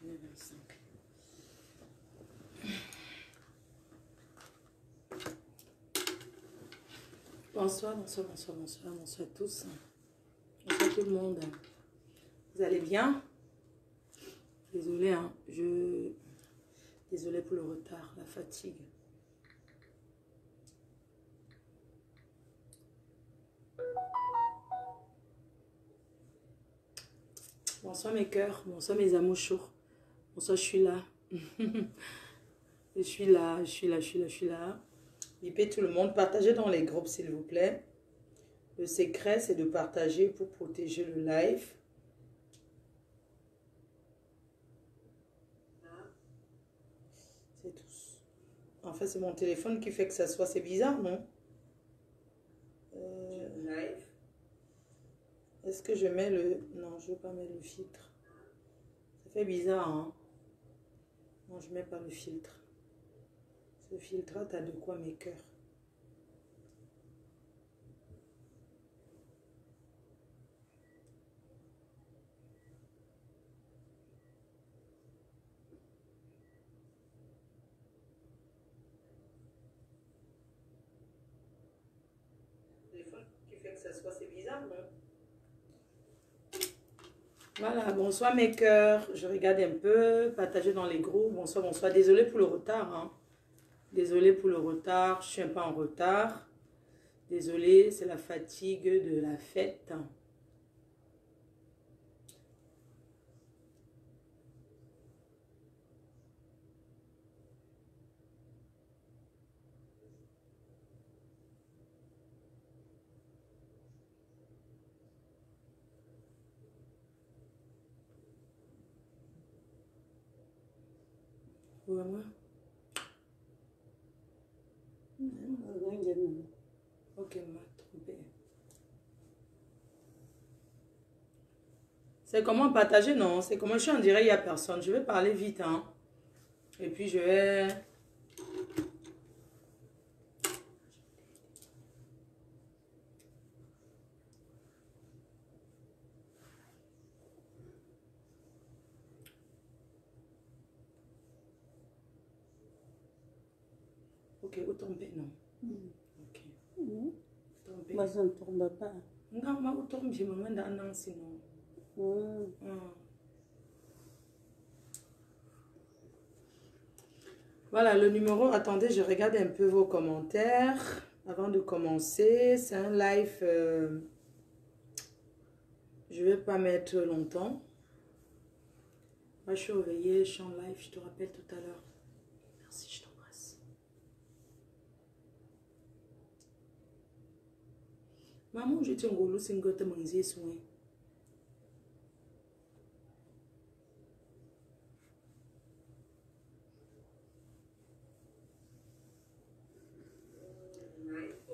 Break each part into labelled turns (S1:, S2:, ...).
S1: 21h25. Bonsoir, bonsoir, bonsoir, bonsoir, bonsoir à tous. Bonsoir tout le monde. Vous allez bien? Désolée, hein, désolée pour le retard, la fatigue. Bonsoir mes cœurs, bonsoir mes amours chauds. Bonsoir, je suis là. Je suis là, je suis là, je suis là, je suis là. Bipez tout le monde, partagez dans les groupes s'il vous plaît. Le secret, c'est de partager pour protéger le live. C'est tout. En fait, c'est mon téléphone qui fait que ça soit... C'est bizarre, non? Live. Est-ce que je mets le... Non, je ne veux pas mettre le filtre. Ça fait bizarre, hein? Non, je ne mets pas le filtre. Ce filtre, t'as de quoi mes cœurs. Qui fait que ça soit, c'est bizarre, non? Voilà, bonsoir mes cœurs. Je regarde un peu, partagez dans les groupes. Bonsoir, bonsoir. Désolée pour le retard, hein. Désolée pour le retard, je suis un peu en retard. Désolée, c'est la fatigue de la fête. Vraiment? Ok, m'a trompé. C'est comment partager? Non, c'est comment je suis en direct, il n'y a personne. Je vais parler vite, hein. Et puis je vais... Ok, vous tombez, non? Ok. Tombez.
S2: Moi, je ne tombe pas.
S1: Non, mais vous tombez, je me mets dans un sinon. Voilà, le numéro, attendez, je regarde un peu vos commentaires avant de commencer. C'est un live, je ne vais pas mettre longtemps. Moi, je suis réveillée, je suis en live, je te rappelle tout à l'heure. Merci, je t'embrasse. Maman, je tiens au goulot, c'est une gote à manger, soin.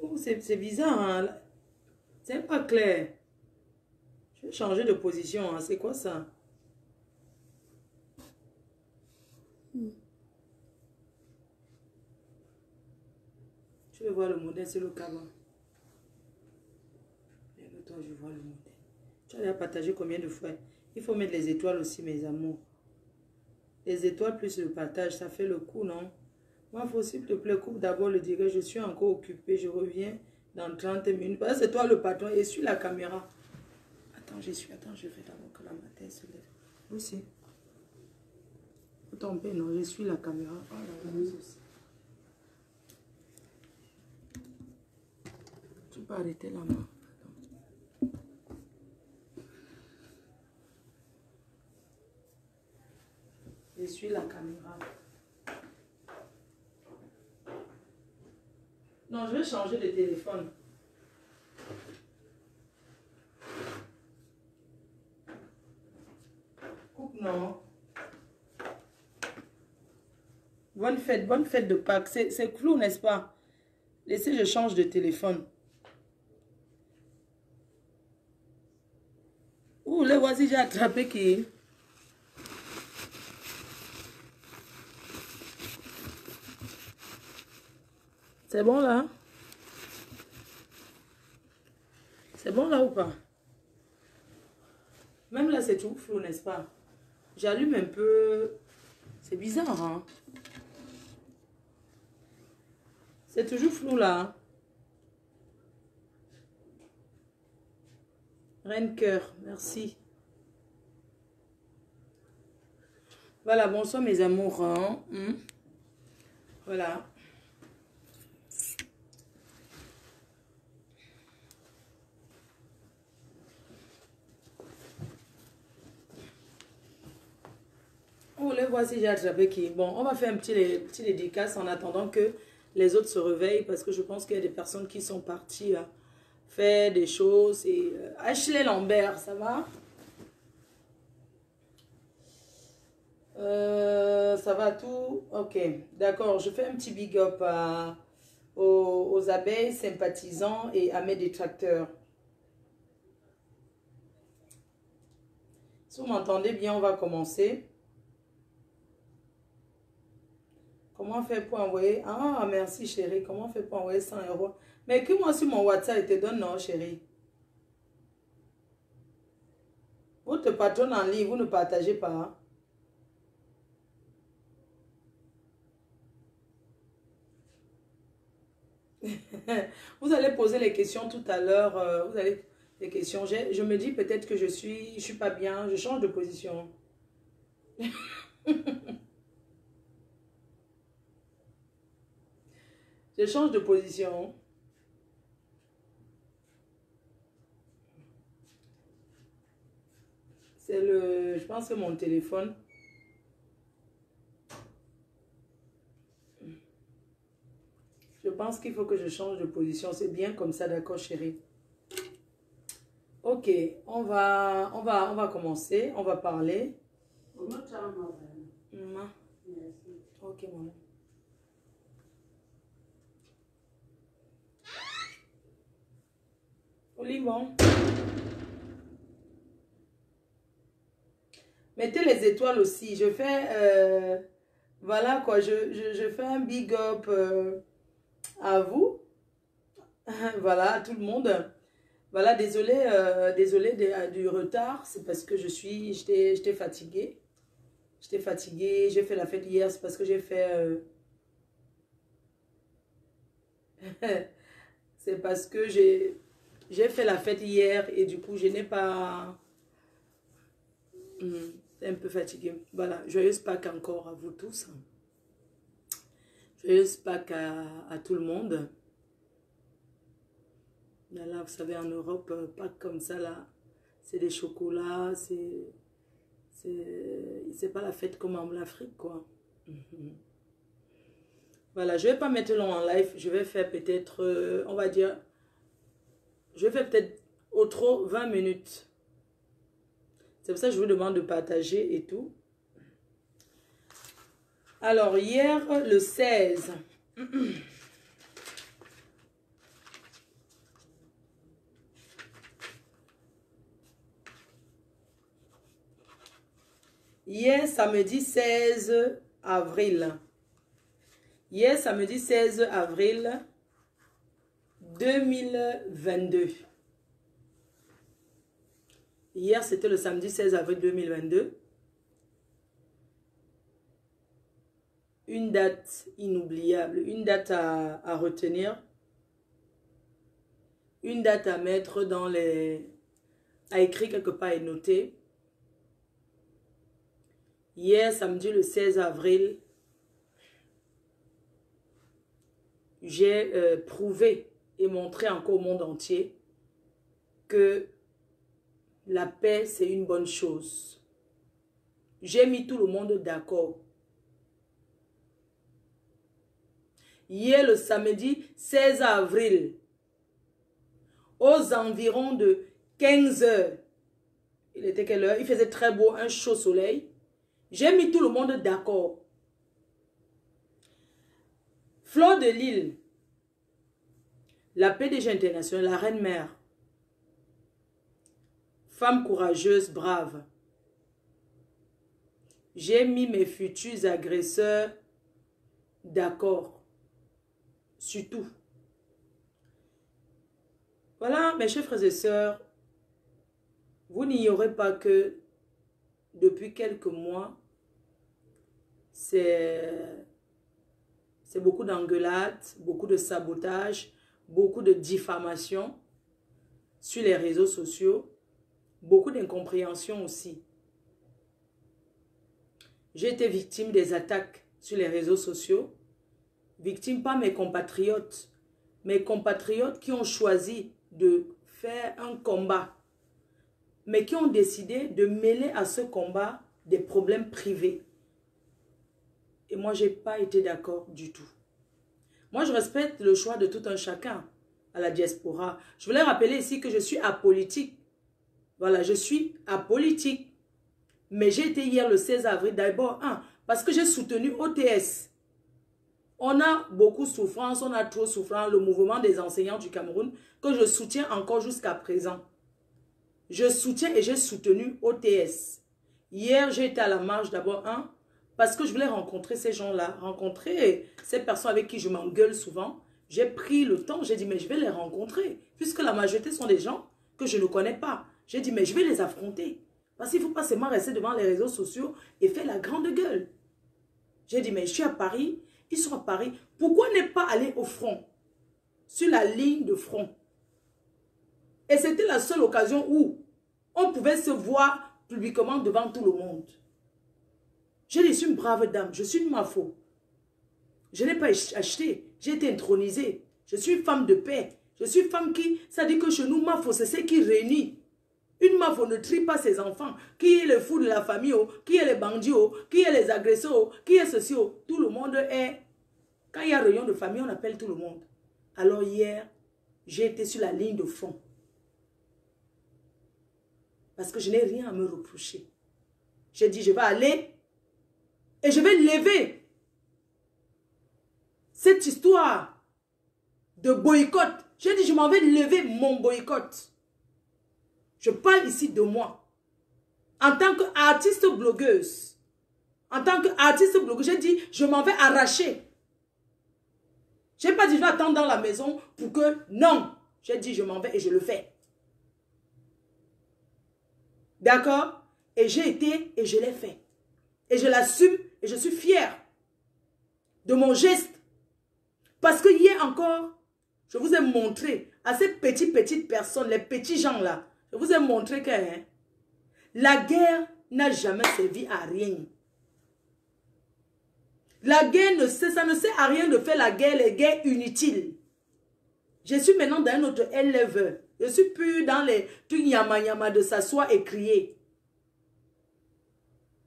S1: Oh, c'est bizarre, hein? C'est pas clair. Je vais changer de position, hein. C'est quoi ça? Je vais voir le modèle, c'est le cabas. Toi, je vois le modèle. Tu as déjà partagé combien de fois? Il faut mettre les étoiles aussi, mes amours. Les étoiles plus le partage, ça fait le coup, non? Moi, il faut s'il te plaît, coupe d'abord le direct. Je suis encore occupée, je reviens dans 30 minutes. Parce que c'est toi le patron et suis la caméra. Attends, je vais d'abord que la matin se lève. Aussi. Faut tomber, non, je suis la caméra. Oh là là, tu peux arrêter la main. Je suis la caméra. Non, je vais changer de téléphone. Coupe, non. Bonne fête de Pâques. C'est flou, n'est-ce pas? Laissez, je change de téléphone. Ouh, les voici, j'ai attrapé qui? C'est bon là? C'est bon là ou pas? Même là, c'est tout flou, n'est-ce pas? J'allume un peu. C'est bizarre, hein? C'est toujours flou, là. Hein? Reine cœur, merci. Voilà, bonsoir mes amours. Hein? Voilà. Oh, le voici, j'ai attrapé qui. Bon, on va faire un petit dédicace en attendant que les autres se réveillent parce que je pense qu'il y a des personnes qui sont parties faire des choses. Et Ashley Lambert, ça va? Ça va tout? Ok, d'accord. Je fais un petit big up aux abeilles sympathisants et à mes détracteurs. Si vous m'entendez bien, on va commencer. Comment faire pour envoyer? Ah, merci chérie. Comment faire pour envoyer 100 €? Mais écris-moi sur mon WhatsApp et te donne non, chérie. Votre patronne en ligne, vous ne partagez pas. Hein? Vous allez poser les questions tout à l'heure. Vous allez les questions. Je me dis peut-être que je suis pas bien. Je change de position. Je change de position. C'est je pense que mon téléphone. Je pense qu'il faut que je change de position. C'est bien comme ça, d'accord, chérie? Ok, on va commencer. On va parler. Maman. Ok, maman. Olivon. Mettez les étoiles aussi. Je fais... voilà quoi, je fais un big up à vous. Voilà, à tout le monde. Voilà, désolé, désolé du retard. C'est parce que j'étais fatiguée. J'étais fatiguée. J'ai fait la fête hier. C'est parce que j'ai fait... c'est parce que j'ai fait la fête hier et du coup, je n'ai pas... un peu fatiguée. Voilà, joyeuse Pâques encore à vous tous. Joyeuse Pâques à tout le monde. Là, vous savez, en Europe, Pâques comme ça, là, c'est des chocolats, c'est pas la fête comme en Afrique, quoi. Voilà, je vais pas mettre long en live, je vais faire peut-être, on va dire, je vais faire peut-être au trop 20 minutes. C'est pour ça que je vous demande de partager et tout. Alors, hier, le 16. Hier, samedi 16 avril. Hier, samedi 16 avril 2022. Hier, c'était le samedi 16 avril 2022. Une date inoubliable, une date à retenir. Une date à mettre dans les... à écrire quelque part et noter. Hier, samedi le 16 avril, j'ai prouvé et montré encore au monde entier que la paix, c'est une bonne chose. J'ai mis tout le monde d'accord. Hier, le samedi 16 avril, aux environs de 15 heures, il était quelle heure? Il faisait très beau, un chaud soleil. J'ai mis tout le monde d'accord. Fleur de Lille, la PDG internationale, la reine mère, femme courageuse, brave. J'ai mis mes futurs agresseurs d'accord. Sur tout. Voilà, mes chers frères et sœurs, vous n'ignorez pas que depuis quelques mois, c'est beaucoup d'engueulades, beaucoup de sabotage, beaucoup de diffamation sur les réseaux sociaux, beaucoup d'incompréhension aussi. J'ai été victime des attaques sur les réseaux sociaux, victime pas mes compatriotes qui ont choisi de faire un combat, mais qui ont décidé de mêler à ce combat des problèmes privés. Et moi, je n'ai pas été d'accord du tout. Moi, je respecte le choix de tout un chacun à la diaspora. Je voulais rappeler ici que je suis apolitique. Voilà, je suis apolitique. Mais j'ai été hier le 16 avril, d'abord, parce que j'ai soutenu OTS. On a beaucoup de souffrance, on a trop souffrance, le mouvement des enseignants du Cameroun, que je soutiens encore jusqu'à présent. Je soutiens et j'ai soutenu OTS. Hier, j'ai été à la marche d'abord, parce que je voulais rencontrer ces gens-là, rencontrer ces personnes avec qui je m'engueule souvent. J'ai pris le temps, j'ai dit, mais je vais les rencontrer, puisque la majorité sont des gens que je ne connais pas. J'ai dit, mais je vais les affronter. Parce qu'il ne faut pas seulement rester devant les réseaux sociaux et faire la grande gueule. J'ai dit, mais je suis à Paris, ils sont à Paris. Pourquoi ne pas aller au front, sur la ligne de front? Et c'était la seule occasion où on pouvait se voir publiquement devant tout le monde. J'ai dit, je suis une brave dame, je suis une mafo. Je n'ai pas acheté, j'ai été intronisée. Je suis une femme de paix. Je suis une femme qui, ça dit que chez nous, mafo, c'est ce qui réunit. Une mafo ne trie pas ses enfants. Qui est le fou de la famille, qui est les bandits, qui est les agresseurs, qui est ceci. Tout le monde est... Quand il y a réunion de famille, on appelle tout le monde. Alors hier, j'ai été sur la ligne de front. Parce que je n'ai rien à me reprocher. J'ai dit, je vais aller et je vais lever cette histoire de boycott. J'ai dit, je m'en vais lever mon boycott. Je parle ici de moi. En tant qu'artiste blogueuse. En tant qu'artiste blogueuse, j'ai dit, je m'en vais arracher. Je n'ai pas dit, je vais attendre dans la maison pour que... Non. J'ai dit, je m'en vais et je le fais. D'accord? Et j'ai été et je l'ai fait. Et je l'assume et je suis fière de mon geste. Parce que hier encore, je vous ai montré à ces petites personnes, les petits gens là, je vous ai montré que la guerre n'a jamais servi à rien. La guerre, ça ne sert à rien de faire la guerre, les guerres inutiles. Je suis maintenant dans un autre level. Je ne suis plus dans les trucs yama de s'asseoir et crier.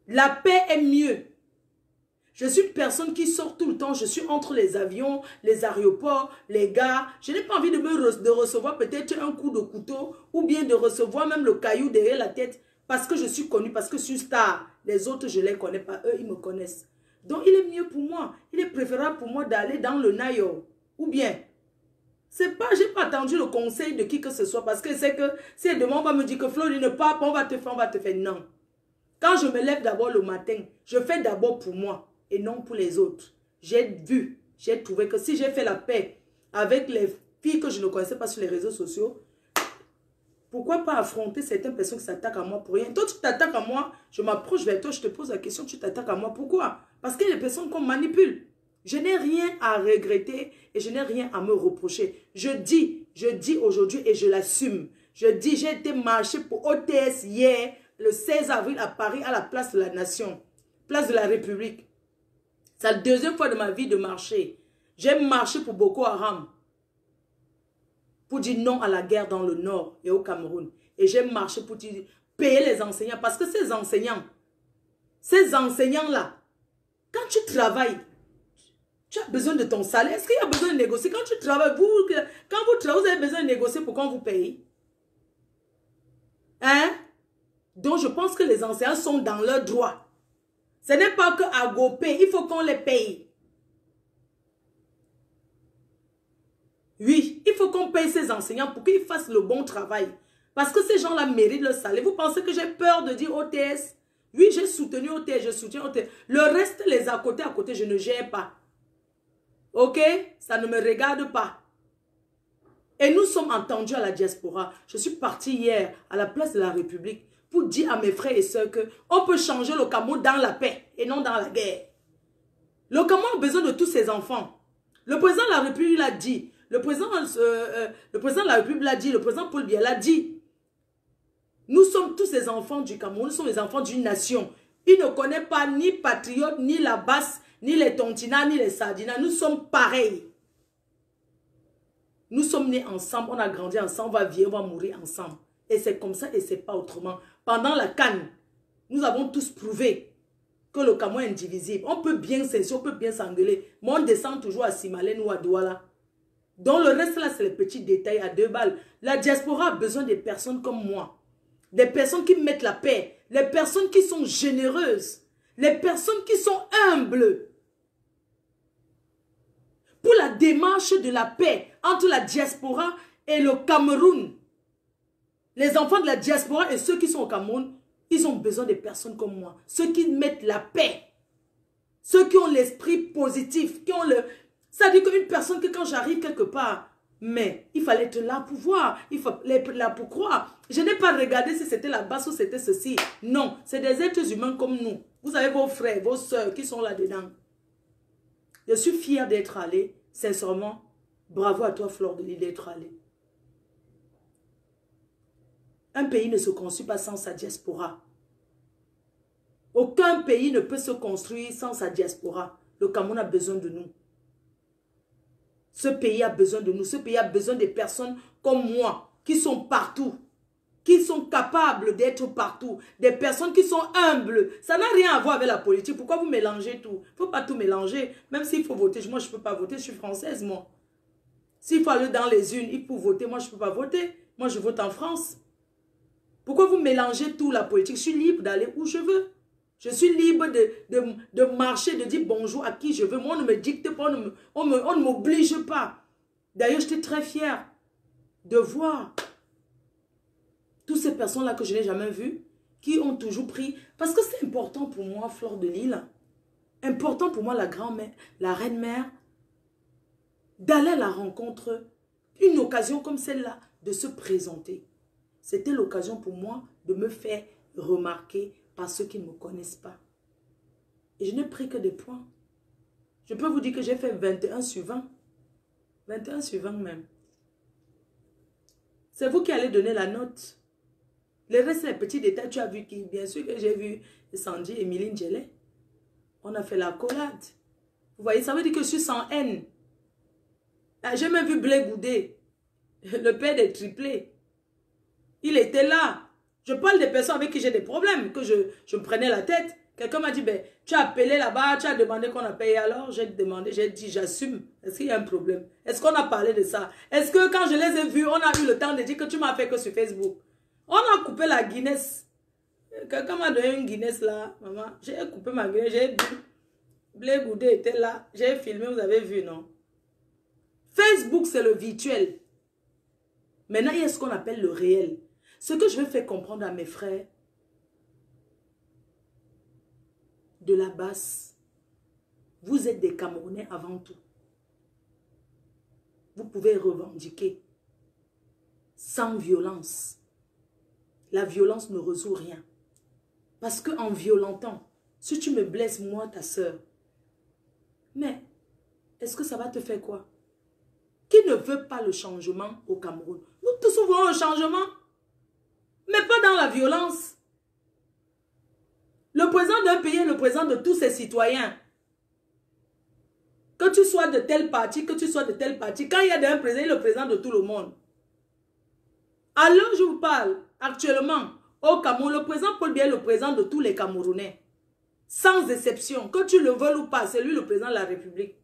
S1: La paix est mieux. Je suis une personne qui sort tout le temps. Je suis entre les avions, les aéroports, les gares. Je n'ai pas envie de recevoir peut-être un coup de couteau ou bien de recevoir même le caillou derrière la tête parce que je suis connue, parce que je suis star. Les autres, je ne les connais pas. Eux, ils me connaissent. Donc, il est mieux pour moi. Il est préférable pour moi d'aller dans le Nayo. Ou bien, c'est pas, j'ai pas attendu le conseil de qui que ce soit parce que c'est que si demain on va me dire que Flo, il ne part pas, on va te faire. Non. Quand je me lève d'abord le matin, je fais d'abord pour moi et non pour les autres. J'ai vu, j'ai trouvé que si j'ai fait la paix avec les filles que je ne connaissais pas sur les réseaux sociaux, pourquoi pas affronter certaines personnes qui s'attaquent à moi pour rien? Toi, tu t'attaques à moi, je m'approche vers toi, je te pose la question, tu t'attaques à moi. Pourquoi? Parce qu'il y a des personnes qu'on manipule. Je n'ai rien à regretter et je n'ai rien à me reprocher. Je dis aujourd'hui et je l'assume. Je dis, j'ai été marcher pour OTS hier, le 16 avril à Paris, à la place de la Nation, place de la République. C'est la deuxième fois de ma vie de marcher. J'ai marché pour Boko Haram, pour dire non à la guerre dans le Nord et au Cameroun. Et j'ai marché pour dire, payer les enseignants. Parce que ces enseignants-là, quand tu travailles, tu as besoin de ton salaire. Est-ce qu'il y a besoin de négocier? Quand tu travailles, quand vous travaillez, vous avez besoin de négocier pour qu'on vous paye. Hein? Donc, je pense que les enseignants sont dans leurs droits. Ce n'est pas que à goper, il faut qu'on les paye. Oui, il faut qu'on paye ces enseignants pour qu'ils fassent le bon travail. Parce que ces gens-là méritent le salaire. Vous pensez que j'ai peur de dire OTS? Oui, j'ai soutenu OTS, je soutiens OTS. Le reste, les à côté, je ne gère pas. Ok? Ça ne me regarde pas. Et nous sommes entendus à la diaspora. Je suis partie hier à la place de la République pour dire à mes frères et sœurs qu'on peut changer le Cameroun dans la paix et non dans la guerre. Le Cameroun a besoin de tous ses enfants. Le président de la République l'a dit. Le président de la République l'a dit. Le président Paul Biya l'a dit. Nous sommes tous les enfants du Cameroun. Nous sommes les enfants d'une nation. Il ne connaît pas ni patriote, ni la basse, ni les tontinas, ni les sardinas. Nous sommes pareils. Nous sommes nés ensemble. On a grandi ensemble. On va vivre, on va mourir ensemble. Et c'est comme ça et c'est pas autrement. Pendant la CAN, nous avons tous prouvé que le Cameroun est indivisible. On peut bien s'insulter, on peut bien s'engueuler. Mais on descend toujours à Simalène ou à Douala. Donc le reste là, c'est les petits détails à 2 balles. La diaspora a besoin des personnes comme moi. Des personnes qui mettent la paix. Les personnes qui sont généreuses. Les personnes qui sont humbles. Pour la démarche de la paix entre la diaspora et le Cameroun. Les enfants de la diaspora et ceux qui sont au Cameroun, ils ont besoin de personnes comme moi. Ceux qui mettent la paix. Ceux qui ont l'esprit positif. Qui ont le... Ça dit qu'une personne que quand j'arrive quelque part, mais il fallait être là pour voir. Il fallait être là pour croire. Je n'ai pas regardé si c'était la basse ou c'était ceci. Non, c'est des êtres humains comme nous. Vous avez vos frères, vos soeurs qui sont là-dedans. Je suis fière d'être allée. Sincèrement, bravo à toi Fleur de Lys d'être allée. Un pays ne se construit pas sans sa diaspora. Aucun pays ne peut se construire sans sa diaspora. Le Cameroun a besoin de nous. Ce pays a besoin de nous. Ce pays a besoin des personnes comme moi, qui sont partout, qui sont capables d'être partout. Des personnes qui sont humbles. Ça n'a rien à voir avec la politique. Pourquoi vous mélangez tout? Il ne faut pas tout mélanger. Même s'il faut voter. Moi, je ne peux pas voter. Je suis française, moi. S'il faut aller dans les urnes, il faut voter. Moi, je ne peux pas voter. Moi, je vote en France. Pourquoi vous mélangez tout, la politique? Je suis libre d'aller où je veux. Je suis libre de marcher, de dire bonjour à qui je veux. Moi, on ne me dicte pas, on ne m'oblige pas. D'ailleurs, j'étais très fière de voir toutes ces personnes-là que je n'ai jamais vues, qui ont toujours pris. Parce que c'est important pour moi, Fleur de Lys, important pour moi, la grand-mère, la reine-mère, d'aller à la rencontre, une occasion comme celle-là, de se présenter. C'était l'occasion pour moi de me faire remarquer par ceux qui ne me connaissent pas. Et je n'ai pris que des points. Je peux vous dire que j'ai fait 21 sur 20. 21 sur 20 même. C'est vous qui allez donner la note. Le reste, les petits détails, tu as vu qui? Bien sûr que j'ai vu Sandy et Miline Djelé. On a fait la collade. Vous voyez, ça veut dire que je suis sans haine. J'ai même vu Blé Goudé, le père des triplés. Il était là. Je parle des personnes avec qui j'ai des problèmes, que je me prenais la tête. Quelqu'un m'a dit, ben, tu as appelé là-bas, tu as demandé qu'on a payé alors. J'ai demandé, j'ai dit, j'assume. Est-ce qu'il y a un problème? Est-ce qu'on a parlé de ça? Est-ce que quand je les ai vus, on a eu le temps de dire que tu m'as fait que sur Facebook? On a coupé la Guinness. Quelqu'un m'a donné une Guinness là, maman. J'ai coupé ma Guinness, j'ai vu. Blé Goudé était là. J'ai filmé, vous avez vu, non? Facebook, c'est le virtuel. Maintenant, il y a ce qu'on appelle le réel. Ce que je veux faire comprendre à mes frères de la basse, vous êtes des Camerounais avant tout. Vous pouvez revendiquer sans violence. La violence ne résout rien. Parce qu'en violentant, si tu me blesses, moi, ta soeur, mais est-ce que ça va te faire quoi? Qui ne veut pas le changement au Cameroun? Nous tous voulons le changement, mais pas dans la violence. Le président d'un pays est le président de tous ses citoyens. Que tu sois de tel parti, que tu sois de tel parti, quand il y a un président, il est le président de tout le monde. Alors je vous parle, actuellement, au Cameroun, le président Paul Biya est le président de tous les Camerounais. Sans exception, que tu le veuilles ou pas, c'est lui le président de la République.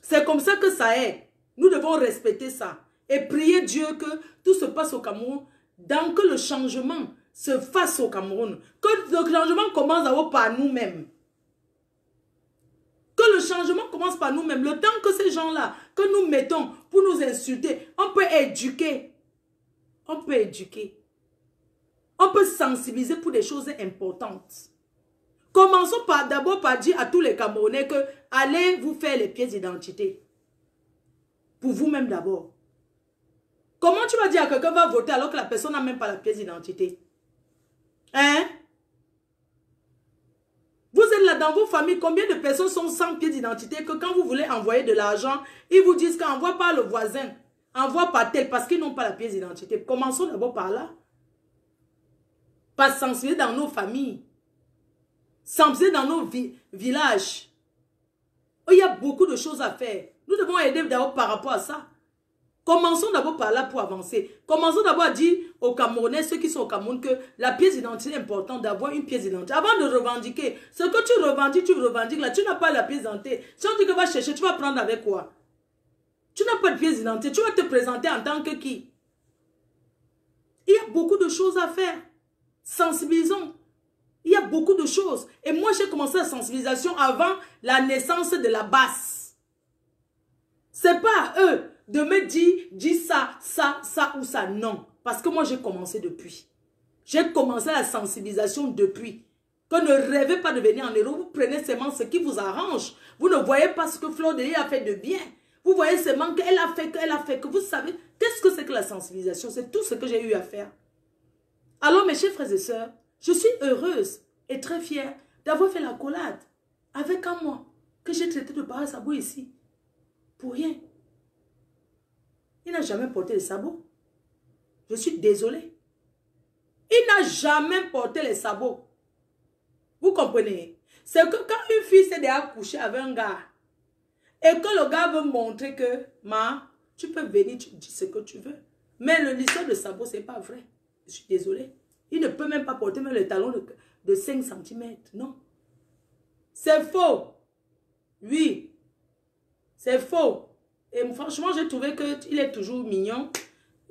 S1: C'est comme ça que ça est. Nous devons respecter ça. Et prier Dieu que tout se passe au Cameroun, dans que le changement se fasse au Cameroun. Que le changement commence d'abord par nous-mêmes. Que le changement commence par nous-mêmes. Le temps que ces gens-là, que nous mettons pour nous insulter, on peut éduquer. On peut éduquer. On peut sensibiliser pour des choses importantes. Commençons d'abord par dire à tous les Camerounais que allez vous faire les pièces d'identité. Pour vous-même d'abord. Comment tu vas dire à quelqu'un va voter alors que la personne n'a même pas la pièce d'identité? Hein? Vous êtes là dans vos familles, combien de personnes sont sans pièce d'identité que quand vous voulez envoyer de l'argent, ils vous disent qu'envoie par le voisin, envoie par tel, parce qu'ils n'ont pas la pièce d'identité. Commençons d'abord par là. Pas sensibiliser dans nos familles. Sensibiliser dans nos villages. Il y a beaucoup de choses à faire. Nous devons aider d'abord par rapport à ça. Commençons d'abord par là pour avancer. Commençons d'abord à dire aux Camerounais, ceux qui sont au Cameroun, que la pièce d'identité est importante d'avoir une pièce d'identité. Avant de revendiquer, ce que tu revendiques là, tu n'as pas la pièce d'identité. Si on dit que va chercher, tu vas prendre avec quoi? Tu n'as pas de pièce d'identité, tu vas te présenter en tant que qui? Il y a beaucoup de choses à faire. Sensibilisons. Il y a beaucoup de choses. Et moi, j'ai commencé la sensibilisation avant la naissance de la basse. C'est pas à eux de me dire, dis ça, ça, ça ou ça. Non. Parce que moi, j'ai commencé depuis. J'ai commencé la sensibilisation depuis. Que ne rêvez pas de venir en héros. Vous prenez seulement ce qui vous arrange. Vous ne voyez pas ce que Fleur de Lys a fait de bien. Vous voyez seulement qu'elle a fait, que vous savez. Qu'est-ce que c'est que la sensibilisation? C'est tout ce que j'ai eu à faire. Alors, mes chers frères et sœurs, je suis heureuse et très fière d'avoir fait la collade avec un moi que j'ai traité de Bara Sabo ici. Pour rien. Il n'a jamais porté les sabots. Je suis désolée. Il n'a jamais porté les sabots. Vous comprenez? C'est que quand une fille s'est déjà couchée avec un gars et que le gars veut montrer que, tu peux venir, tu dis ce que tu veux. Mais l'histoire de sabot, ce n'est pas vrai. Je suis désolée. Il ne peut même pas porter même le talon de 5 cm. Non. C'est faux. Oui. C'est faux. Et franchement, j'ai trouvé qu'il est toujours mignon.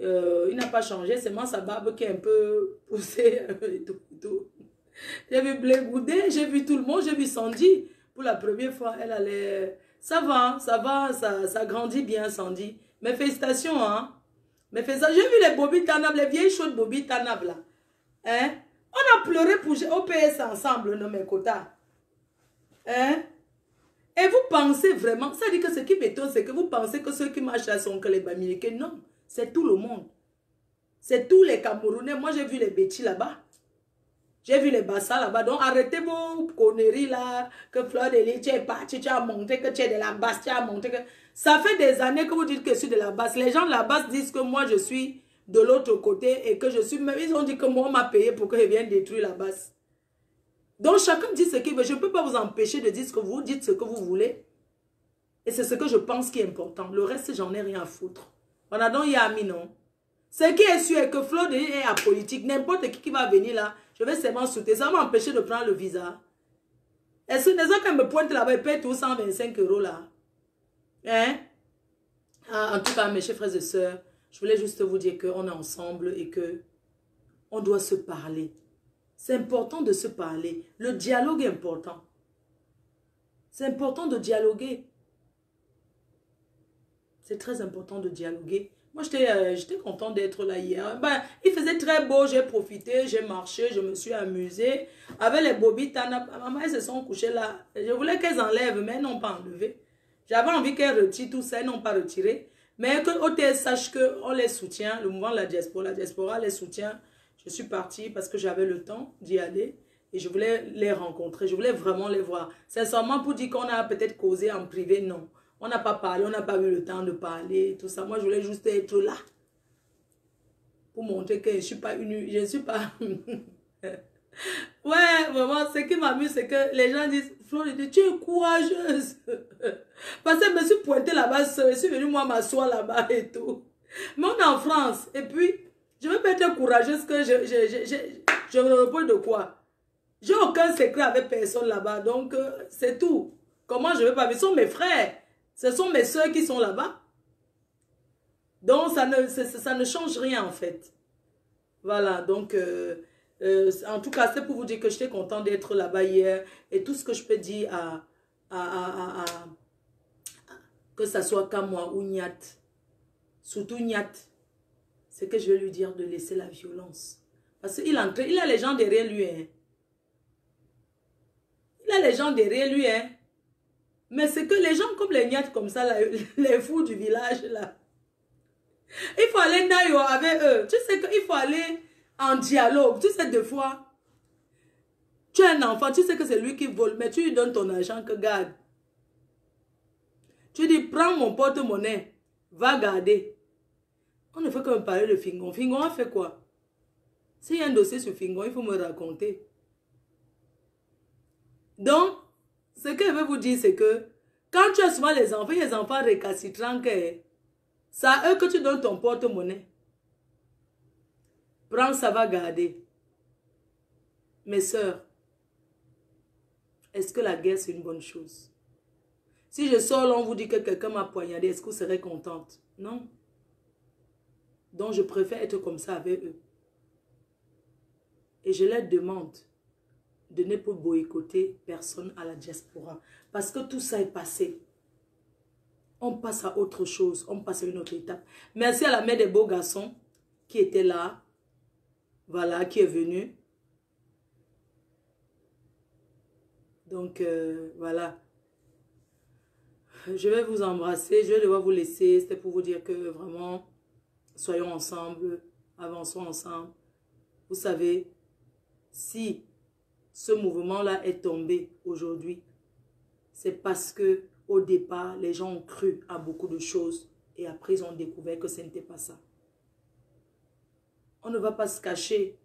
S1: Il n'a pas changé. C'est seulement sa barbe qui est un peu poussée. Et tout. J'ai vu Blé Goudé, j'ai vu tout le monde, j'ai vu Sandy. Pour la première fois, elle allait... Ça va, ça grandit bien, Sandy. Mes félicitations, hein. Mes félicitations. J'ai vu les Bobby Tanab, les vieilles chaudes Bobby Tanab, là. Hein? On a pleuré pour OPS ensemble, non, mes quotas. Hein? Et vous pensez vraiment, ça dit que ce qui m'étonne, c'est que vous pensez que ceux qui marchent là sont que les Bamileke. Non, c'est tout le monde. C'est tous les Camerounais. Moi, j'ai vu les Bétis là-bas. J'ai vu les Bassa là-bas. Donc, arrêtez vos conneries là. Que Fleur de Lys, tu es parti, tu as montré que tu es de la basse, tu as montré que... Ça fait des années que vous dites que je suis de la basse. Les gens de la basse disent que moi, je suis de l'autre côté et que je suis... Ils ont dit que moi, on m'a payé pour que je vienne détruire la basse. Donc, chacun dit ce qu'il veut. Je ne peux pas vous empêcher de dire ce que vous dites, ce que vous voulez. Et c'est ce que je pense qui est important. Le reste, j'en ai rien à foutre. Voilà, donc, il y a ami, non. Ce qui est sûr est que Fleur de Lys est apolitique. N'importe qui va venir là, je vais seulement soutenir. Ça va m'empêcher de prendre le visa. Est-ce que les gens, quand ils me pointent là-bas, ils payent tous 125 € là? Hein? Ah, en tout cas, mes chers frères et sœurs, je voulais juste vous dire qu'on est ensemble et que on doit se parler. C'est important de se parler. Le dialogue est important. C'est important de dialoguer. C'est très important de dialoguer. Moi, j'étais content d'être là hier. Ben, il faisait très beau, j'ai profité, j'ai marché, je me suis amusée. Avec les Bobby Tana, maman, elles se sont couchées là. Je voulais qu'elles enlèvent, mais elles n'ont pas enlevé. J'avais envie qu'elles retirent tout ça, elles n'ont pas retiré. Mais que OTS sache qu'on les soutient, le mouvement de la diaspora les soutient. Je suis partie parce que j'avais le temps d'y aller et je voulais les rencontrer. Je voulais vraiment les voir. Sincèrement, pour dire qu'on a peut-être causé en privé, non. On n'a pas parlé, on n'a pas eu le temps de parler, tout ça. Moi, je voulais juste être là. Pour montrer que je ne suis pas une... Je ne suis pas... Ouais, vraiment, ce qui m'amuse, c'est que les gens disent, Fleur, tu es courageuse. Parce que je me suis pointée là-bas, je suis venue moi m'asseoir là-bas et tout. Mais on est en France. Et puis, je ne veux pas être courageuse que je me repose de quoi. J'ai aucun secret avec personne là-bas. Donc, c'est tout. Comment je vais pas... Ce sont mes frères. Ce sont mes soeurs qui sont là-bas. Donc, ça ne change rien en fait. Voilà, donc... en tout cas, c'est pour vous dire que j'étais content d'être là-bas hier. Et tout ce que je peux dire que ça soit Kamwa ou Nyat, surtout Nyat, c'est que je vais lui dire de laisser la violence. Parce qu'il a les gens derrière lui. Hein. Il a les gens derrière lui. Hein. Mais c'est que les gens comme les Nyat, comme ça, là, les fous du village, là. Il faut aller naïo avec eux. Tu sais qu'il faut aller... en dialogue, tu sais, des fois, Tu as un enfant, tu sais que c'est lui qui vole, mais tu lui donnes ton argent que garde. Tu dis, prends mon porte-monnaie, va garder. On ne fait que me parler de Fingon. Fingon a fait quoi? S'il y a un dossier sur Fingon, il faut me raconter. Donc, ce que je veux vous dire, c'est que quand tu as souvent les enfants récalcitrants, c'est à eux que tu donnes ton porte-monnaie. Prends, ça va garder. Mes sœurs, est-ce que la guerre, c'est une bonne chose? Si je sors là, on vous dit que quelqu'un m'a poignardé, est-ce que vous serez contente? Non. Donc, je préfère être comme ça avec eux. Et je leur demande de ne pas boycotter personne à la diaspora. Parce que tout ça est passé. On passe à autre chose. On passe à une autre étape. Merci à la mère des beaux garçons qui était là. Voilà, qui est venue. Donc, voilà. Je vais vous embrasser. Je vais devoir vous laisser. C'était pour vous dire que vraiment, soyons ensemble. Avançons ensemble. Vous savez, si ce mouvement-là est tombé aujourd'hui, c'est parce que au départ, les gens ont cru à beaucoup de choses et après ils ont découvert que ce n'était pas ça. On ne va pas se cacher.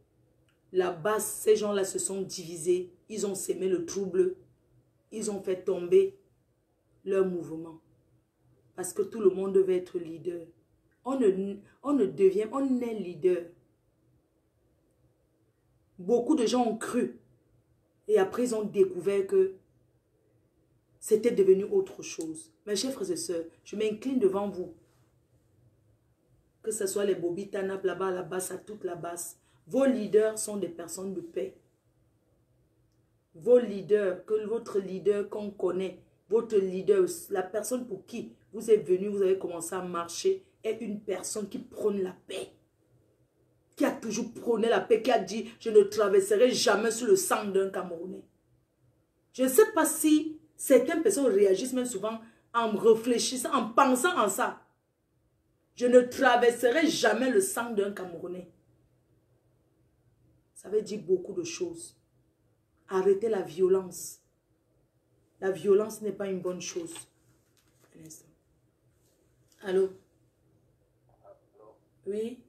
S1: La base, ces gens-là se sont divisés. Ils ont sémé le trouble. Ils ont fait tomber leur mouvement. Parce que tout le monde devait être leader. On est leader. Beaucoup de gens ont cru. Et après, ils ont découvert que c'était devenu autre chose. Mes chers frères et sœurs, je m'incline devant vous. Que ce soit les Bobby Tanap là-bas, à la basse, à toute la basse. Vos leaders sont des personnes de paix. Vos leaders, que votre leader qu'on connaît, votre leader, la personne pour qui vous êtes venu, vous avez commencé à marcher, est une personne qui prône la paix. Qui a toujours prôné la paix, qui a dit, je ne traverserai jamais sur le sang d'un Camerounais. Je ne sais pas si certaines personnes réagissent même souvent en réfléchissant, en pensant en ça. Je ne traverserai jamais le sang d'un Camerounais. Ça veut dire beaucoup de choses. Arrêtez la violence. La violence n'est pas une bonne chose. Un instant. Allô? Oui?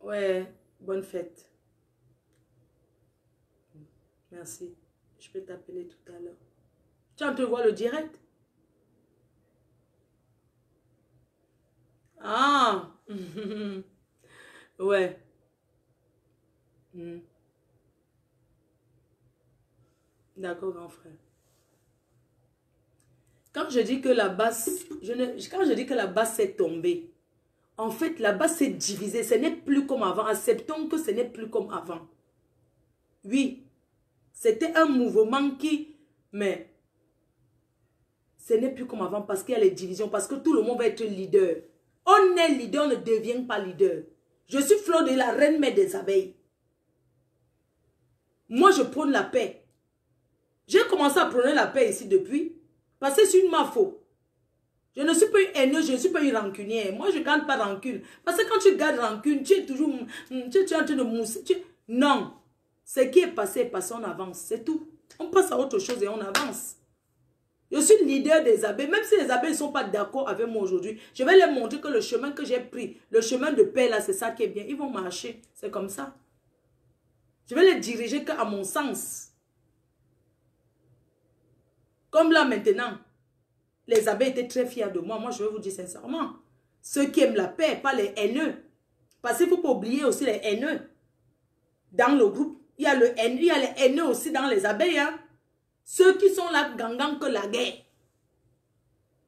S1: Ouais, bonne fête. Merci. Je peux t'appeler tout à l'heure. Tu en te vois le direct? Ah! Ouais. D'accord, grand frère. Quand je dis que la base, quand je dis que la base s'est tombée, en fait, la base s'est divisée. Ce n'est plus comme avant. Acceptons que ce n'est plus comme avant. Oui, c'était un mouvement qui, mais ce n'est plus comme avant parce qu'il y a les divisions, parce que tout le monde va être leader. On est leader, on ne devient pas leader. Je suis Fleur de la reine mère des abeilles. Moi, je prône la paix. J'ai commencé à prôner la paix ici depuis, parce que c'est une ma faute. Je ne suis pas une haineuse, je ne suis pas une rancunière. Moi, je ne garde pas rancune. Parce que quand tu gardes rancune, tu es toujours... Tu es en train de mousser. Non. Ce qui est passé, on avance. C'est tout. On passe à autre chose et on avance. Je suis leader des abeilles. Même si les abeilles ne sont pas d'accord avec moi aujourd'hui, je vais leur montrer que le chemin que j'ai pris, le chemin de paix, là, c'est ça qui est bien. Ils vont marcher. C'est comme ça. Je vais les diriger qu'à mon sens. Comme là, maintenant, les abeilles étaient très fiers de moi. Moi, je vais vous dire sincèrement. Ceux qui aiment la paix, pas les haineux. Parce qu'il ne faut pas oublier aussi les haineux. Dans le groupe, il y a les haineux aussi dans les abeilles. Hein? Ceux qui sont là, gangan que la guerre.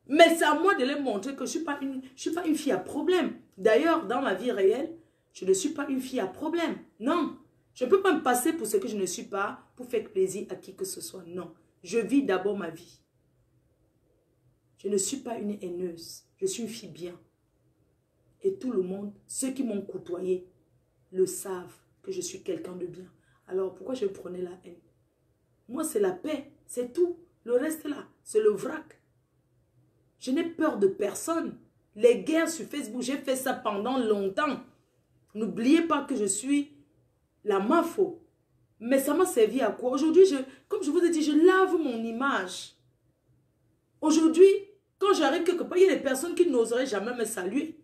S1: Mais c'est à moi de leur montrer que je ne suis pas une fille à problème. D'ailleurs, dans ma vie réelle, je ne suis pas une fille à problème. Non. Je ne peux pas me passer pour ce que je ne suis pas pour faire plaisir à qui que ce soit. Non. Je vis d'abord ma vie. Je ne suis pas une haineuse. Je suis une fille bien. Et tout le monde, ceux qui m'ont côtoyé, le savent que je suis quelqu'un de bien. Alors pourquoi je prenais la haine? Moi, c'est la paix. C'est tout. Le reste là, c'est le vrac. Je n'ai peur de personne. Les guerres sur Facebook, j'ai fait ça pendant longtemps. N'oubliez pas que je suis la mafo. Mais ça m'a servi à quoi? Aujourd'hui, comme je vous ai dit, je lave mon image. Aujourd'hui, quand j'arrive quelque part, il y a des personnes qui n'oseraient jamais me saluer.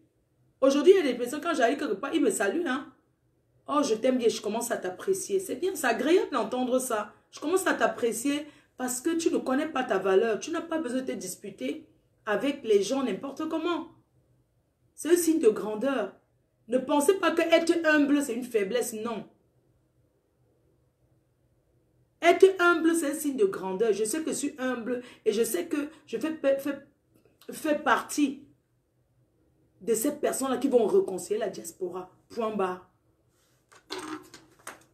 S1: Aujourd'hui, il y a des personnes, quand j'arrive quelque part, ils me saluent. Hein? Oh, je t'aime bien, je commence à t'apprécier. C'est bien, c'est agréable d'entendre ça. Je commence à t'apprécier parce que tu ne connais pas ta valeur. Tu n'as pas besoin de te disputer avec les gens n'importe comment. C'est un signe de grandeur. Ne pensez pas que être humble, c'est une faiblesse. Non. Être humble, c'est un signe de grandeur. Je sais que je suis humble et je sais que je fais partie de ces personnes-là qui vont réconcilier la diaspora. Point barre.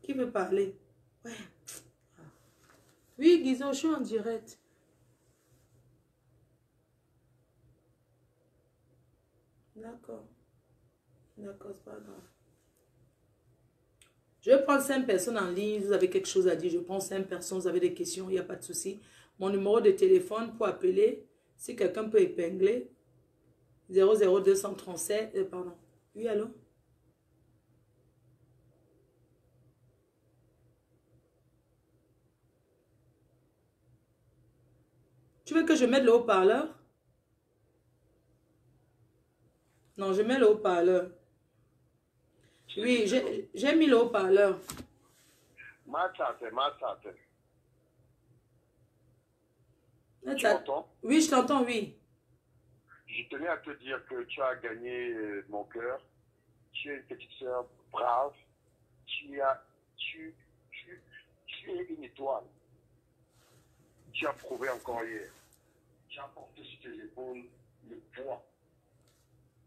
S1: Qui veut parler? Ouais. Oui, Guizot, je suis en direct. D'accord. D'accord, c'est pas grave. Je vais prendre 5 personnes en ligne. Vous avez quelque chose à dire. Je prends 5 personnes. Vous avez des questions. Il n'y a pas de souci. Mon numéro de téléphone pour appeler. Si quelqu'un peut épingler. 00237. Pardon. Oui, allô? Tu veux que je mette le haut-parleur? Non, je mets le haut-parleur. Oui, j'ai mis le haut-parleur.
S2: Tu m'entends?
S1: Oui, je t'entends, oui.
S2: Je tenais à te dire que tu as gagné mon cœur. Tu es une petite sœur brave. Tu es une étoile. Tu as prouvé encore hier. Tu as porté sur tes épaules le poids.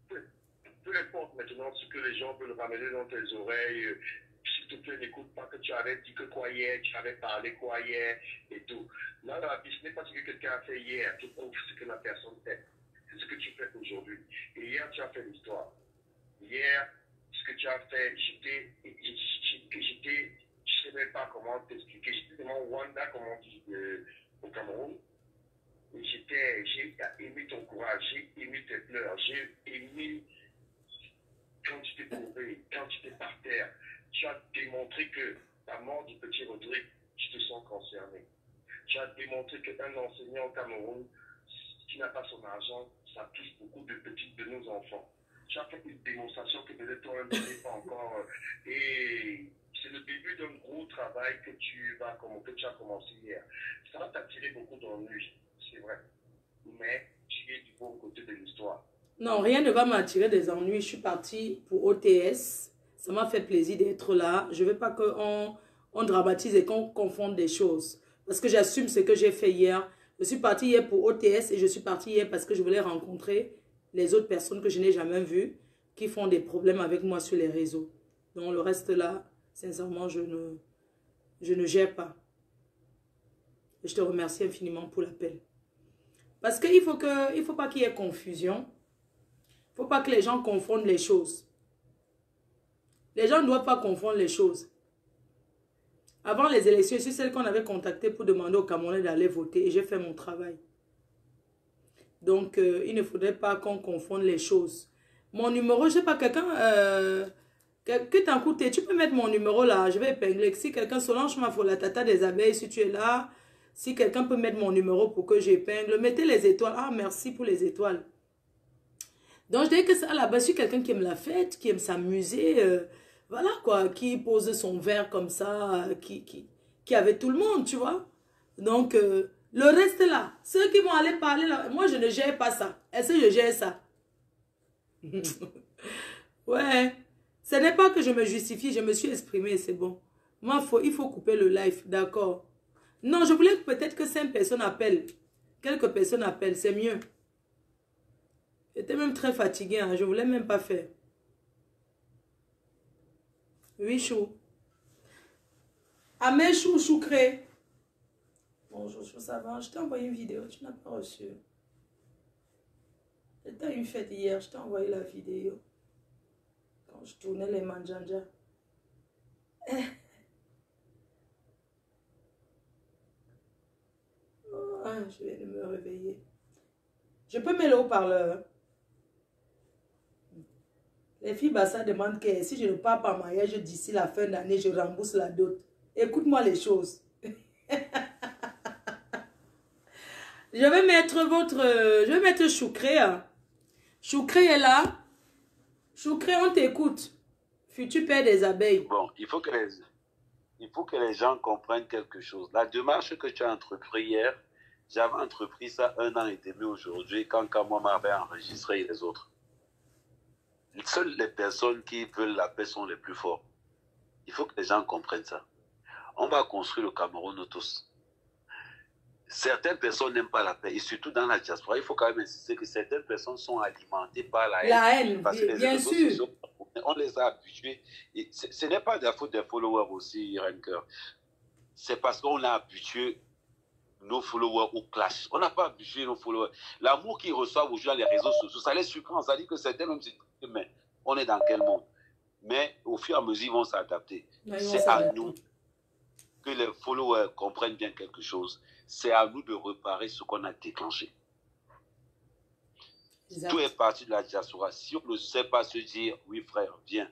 S2: Peu importe maintenant ce que les gens veulent ramener dans tes oreilles. S'il te plaît, n'écoute pas que tu avais dit que quoi hier, tu avais parlé quoi hier et tout. Là, la vie, ce n'est pas ce que quelqu'un a fait hier qui prouve ce que la personne fait. C'est ce que tu fais aujourd'hui. Et hier, tu as fait l'histoire. Hier, ce que tu as fait, je ne sais même pas comment t'expliquer. J'étais dans Rwanda, comme on dit, au Cameroun. Et j'ai aimé ton courage, j'ai aimé tes pleurs, j'ai aimé quand tu t'es trouvé, quand tu étais par terre. Tu as démontré que la mort du petit Rodrigue, tu te sens concerné. Tu as démontré qu'un enseignant au Cameroun, qui n'a pas son argent, ça touche beaucoup de nos enfants. Tu as fait une démonstration que peut-être toi-même tu n'es pas encore. Et c'est le début d'un gros travail que tu as commencé hier. Ça va t'attirer beaucoup d'ennuis, c'est vrai. Mais tu es du bon côté de l'histoire.
S1: Non, rien ne va m'attirer des ennuis. Je suis partie pour OTS. Ça m'a fait plaisir d'être là. Je ne veux pas qu'on dramatise et qu'on confonde des choses. Parce que j'assume ce que j'ai fait hier. Je suis partie hier pour OTS et je suis partie hier parce que je voulais rencontrer les autres personnes que je n'ai jamais vues qui font des problèmes avec moi sur les réseaux. Donc le reste là, sincèrement, je ne gère pas. Je te remercie infiniment pour l'appel. Parce qu'il faut pas qu'il y ait confusion. Il ne faut pas que les gens confondent les choses. Les gens ne doivent pas confondre les choses. Avant les élections, je suis celle qu'on avait contactée pour demander aux Camerounais d'aller voter et j'ai fait mon travail. Donc, il ne faudrait pas qu'on confonde les choses. Mon numéro, je ne sais pas, quelqu'un... que t'en coûte, tu peux mettre mon numéro là, je vais épingler. Si quelqu'un, Solange Mafo, la tata des abeilles, si tu es là, si quelqu'un peut mettre mon numéro pour que j'épingle, mettez les étoiles. Ah, merci pour les étoiles. Donc, je dirais que ça, là-bas, je suis quelqu'un qui aime la fête, qui aime s'amuser, voilà quoi, qui pose son verre comme ça, qui avait tout le monde, tu vois. Donc, le reste là, ceux qui vont aller parler là, moi, je ne gère pas ça. Est-ce que je gère ça? Ouais. Ce n'est pas que je me justifie, je me suis exprimée, c'est bon. Moi, il faut couper le live, d'accord. Non, je voulais peut-être que 5 personnes appellent. Quelques personnes appellent, c'est mieux. J'étais même très fatiguée, hein, je ne voulais même pas faire. Oui, chou. Amé, chou, choucré. Bonjour, chou, ça va? Je t'ai envoyé une vidéo, tu n'as pas reçu. C'était une fête hier, je t'ai envoyé la vidéo. Quand je tournais les manjanja. Oh, je viens de me réveiller. Je peux mettre le haut-parleur. Les filles, bah, ça demande que si je ne pars pas en mariage d'ici la fin d'année, je rembourse la dot. Écoute-moi les choses. Je vais mettre Choucré. Hein. Choucré est là. Choucré, on t'écoute. Futur père des abeilles.
S3: Bon, il faut que les gens comprennent quelque chose. La démarche que tu as entreprise hier, j'avais entrepris ça 1 an et demi aujourd'hui quand moi m'avait enregistré les autres. Seules les personnes qui veulent la paix sont les plus forts. Il faut que les gens comprennent ça. On va construire le Cameroun, nous tous. Certaines personnes n'aiment pas la paix, et surtout dans la diaspora. Il faut quand même insister que certaines personnes sont alimentées par la haine.
S1: La haine,
S3: parce que
S1: bien sûr.
S3: Sociaux, on les a habitués. Et ce n'est pas de la faute des followers aussi, Renker. C'est parce qu'on a habitué nos followers au clash. On n'a pas habitué nos followers. L'amour qu'ils reçoivent aujourd'hui dans les réseaux sociaux, ça les surprend. Ça dit que certains même se disent, mais on est dans quel monde? Mais au fur et à mesure, ils vont s'adapter. C'est à nous que les followers comprennent bien quelque chose. C'est à nous de réparer ce qu'on a déclenché. Exact. Tout est parti de la diaspora. Si on ne sait pas se dire, oui frère, viens,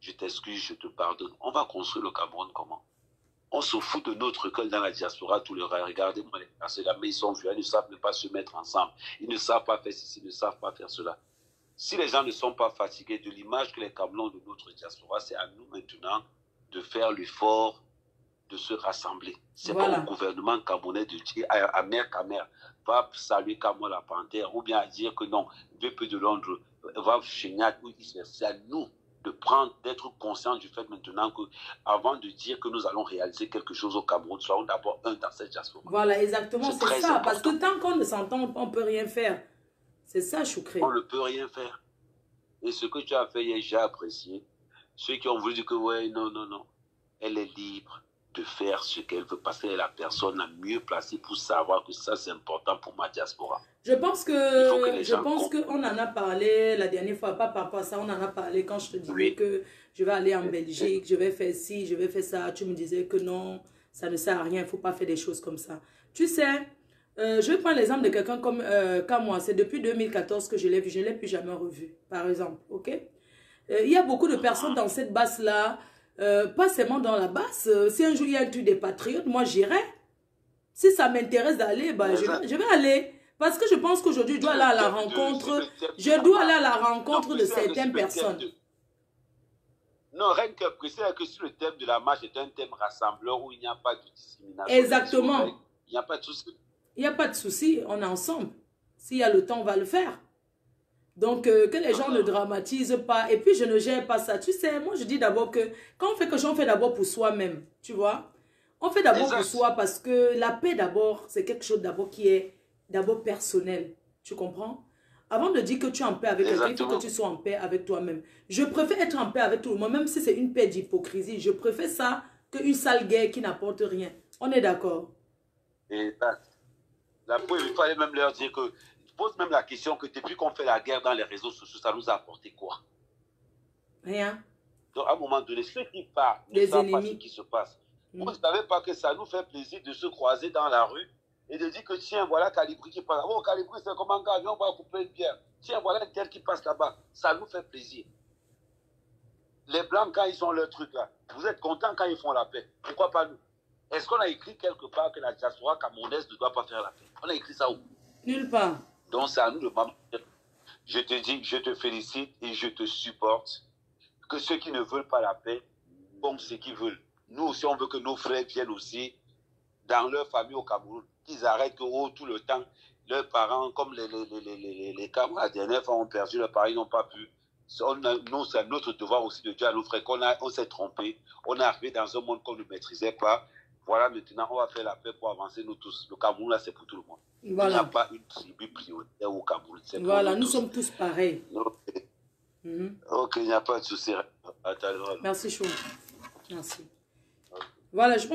S3: je t'excuse, je te pardonne. On va construire le Cameroun comment? On se fout de notre école dans la diaspora, tout le reste. Regardez-moi les personnes là, mais ils sont vieux, ils ne savent pas se mettre ensemble. Ils ne savent pas faire ceci, ils ne savent pas faire cela. Si les gens ne sont pas fatigués de l'image que les Camerounais de notre diaspora, c'est à nous maintenant de faire l'effort de se rassembler. C'est pas au gouvernement camerounais de dire à mère Camer, va saluer Camo la panthère, ou bien à dire que non, VP de Londres va Chéniat, c'est à nous de prendre, d'être conscient du fait maintenant que, avant de dire que nous allons réaliser quelque chose au Cameroun, soyons d'abord un dans cette diaspora.
S1: Voilà, exactement, c'est ça, important. Parce que tant qu'on ne s'entend, on ne peut rien faire. C'est ça, Choucré.
S3: On ne peut rien faire. Et ce que tu as fait hier, j'ai apprécié. Ceux qui ont voulu dire que, ouais, non, non, non, elle est libre de faire ce qu'elle veut parce qu'elle est la personne la mieux placée pour savoir que ça, c'est important pour ma diaspora.
S1: Je pense qu'on en a parlé la dernière fois, pas par rapport à ça, on en a parlé quand je te disais que je vais aller en Belgique, je vais faire ci, je vais faire ça. Tu me disais que non, ça ne sert à rien, il ne faut pas faire des choses comme ça. Tu sais, je vais prendre l'exemple de quelqu'un comme moi. C'est depuis 2014 que je l'ai vu, je ne l'ai plus jamais revu, par exemple. Ok? Il y a beaucoup de personnes dans cette basse-là, pas seulement dans la basse. Si un jour il y a un truc des patriotes, moi j'irai. Si ça m'intéresse d'aller, bah, je vais aller. Parce que je pense qu'aujourd'hui, je dois aller à la rencontre. Je dois aller à la rencontre de certaines personnes.
S3: Non, rien que préciser que si le thème de la marche est un thème rassembleur où il n'y a pas de discrimination.
S1: Exactement.
S3: Il n'y a pas de souci.
S1: Il n'y a pas de souci, on est ensemble. S'il y a le temps, on va le faire. Donc, que les gens ne dramatisent pas. Et puis, je ne gère pas ça. Tu sais, moi, je dis d'abord que quand on fait quelque chose, on fait d'abord pour soi-même. Tu vois? On fait d'abord pour soi parce que la paix, d'abord, c'est quelque chose d'abord qui est d'abord personnel. Tu comprends? Avant de dire que tu es en paix avec quelqu'un, il faut que tu sois en paix avec toi-même. Je préfère être en paix avec tout le monde, même si c'est une paix d'hypocrisie. Je préfère ça qu'une sale guerre qui n'apporte rien. On est d'accord?
S3: Exact. La preuve, il fallait même leur dire que je pose même la question que depuis qu'on fait la guerre dans les réseaux sociaux, ça nous a apporté quoi?
S1: Rien.
S3: Donc, à un moment donné, ceux qui partent ne savent pas ce qui se passe. Vous ne savez pas que ça nous fait plaisir de se croiser dans la rue et de dire que tiens, voilà Calibri qui passe. Oh, Calibri, c'est comme un gars, on va couper une bière. Tiens, voilà tel qui passe là-bas. Ça nous fait plaisir. Les Blancs, quand ils ont leur truc là, vous êtes contents quand ils font la paix. Pourquoi pas nous? Est-ce qu'on a écrit quelque part que la diaspora camerounaise ne doit pas faire la paix? On a écrit ça où?
S1: Nulle part.
S3: Donc, c'est à nous de m'amener. Je te dis, je te félicite et je te supporte. Que ceux qui ne veulent pas la paix font ce qu'ils veulent. Nous aussi, on veut que nos frères viennent aussi dans leur famille au Cameroun. Qu'ils arrêtent que tout le temps, leurs parents, comme les camarades, la dernière fois, ont perdu leurs parents, ils n'ont pas pu. Nous, c'est notre devoir aussi de dire à nos frères qu'on s'est trompé. On est arrivé dans un monde qu'on ne maîtrisait pas. Voilà, maintenant, on va faire la paix pour avancer, nous tous. Le Cameroun, là, c'est pour tout le monde. Voilà. Il n'y a pas une tribu prioritaire au Cameroun.
S1: Voilà, nous sommes tous pareils.
S3: Okay. Ok, il n'y a pas de souci.
S1: Merci, Chou. Merci. Voilà, je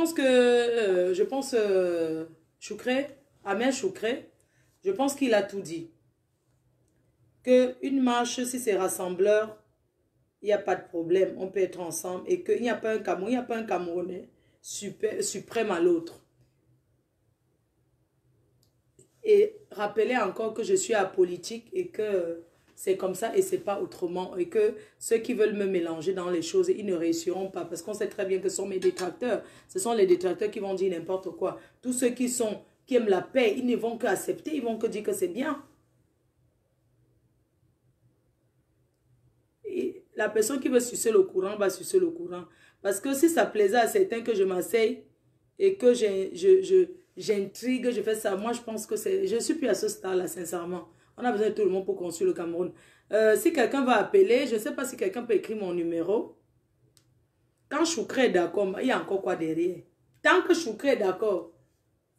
S1: pense, Choucré, Ahmed Choucré, je pense qu'il a tout dit. Qu'une marche, si c'est rassembleur, il n'y a pas de problème, on peut être ensemble. Et qu'il n'y a pas un Cameroun, il n'y a pas un Camerounais suprême à l'autre. Et rappelez encore que je suis apolitique et que c'est comme ça et c'est pas autrement. Et que ceux qui veulent me mélanger dans les choses, ils ne réussiront pas. Parce qu'on sait très bien que ce sont mes détracteurs. Ce sont les détracteurs qui vont dire n'importe quoi. Tous ceux qui aiment la paix, ils ne vont qu'accepter, ils vont que dire que c'est bien. Et la personne qui veut sucer le courant va sucer le courant. Parce que si ça plaisait à certains que je m'asseye et que j'intrigue, je fais ça, moi je pense que c'est... Je ne suis plus à ce stade-là, sincèrement. On a besoin de tout le monde pour construire le Cameroun. Si quelqu'un va appeler, je ne sais pas si quelqu'un peut écrire mon numéro. Quand Choukra est d'accord, il y a encore quoi derrière? Tant que Choukra est d'accord,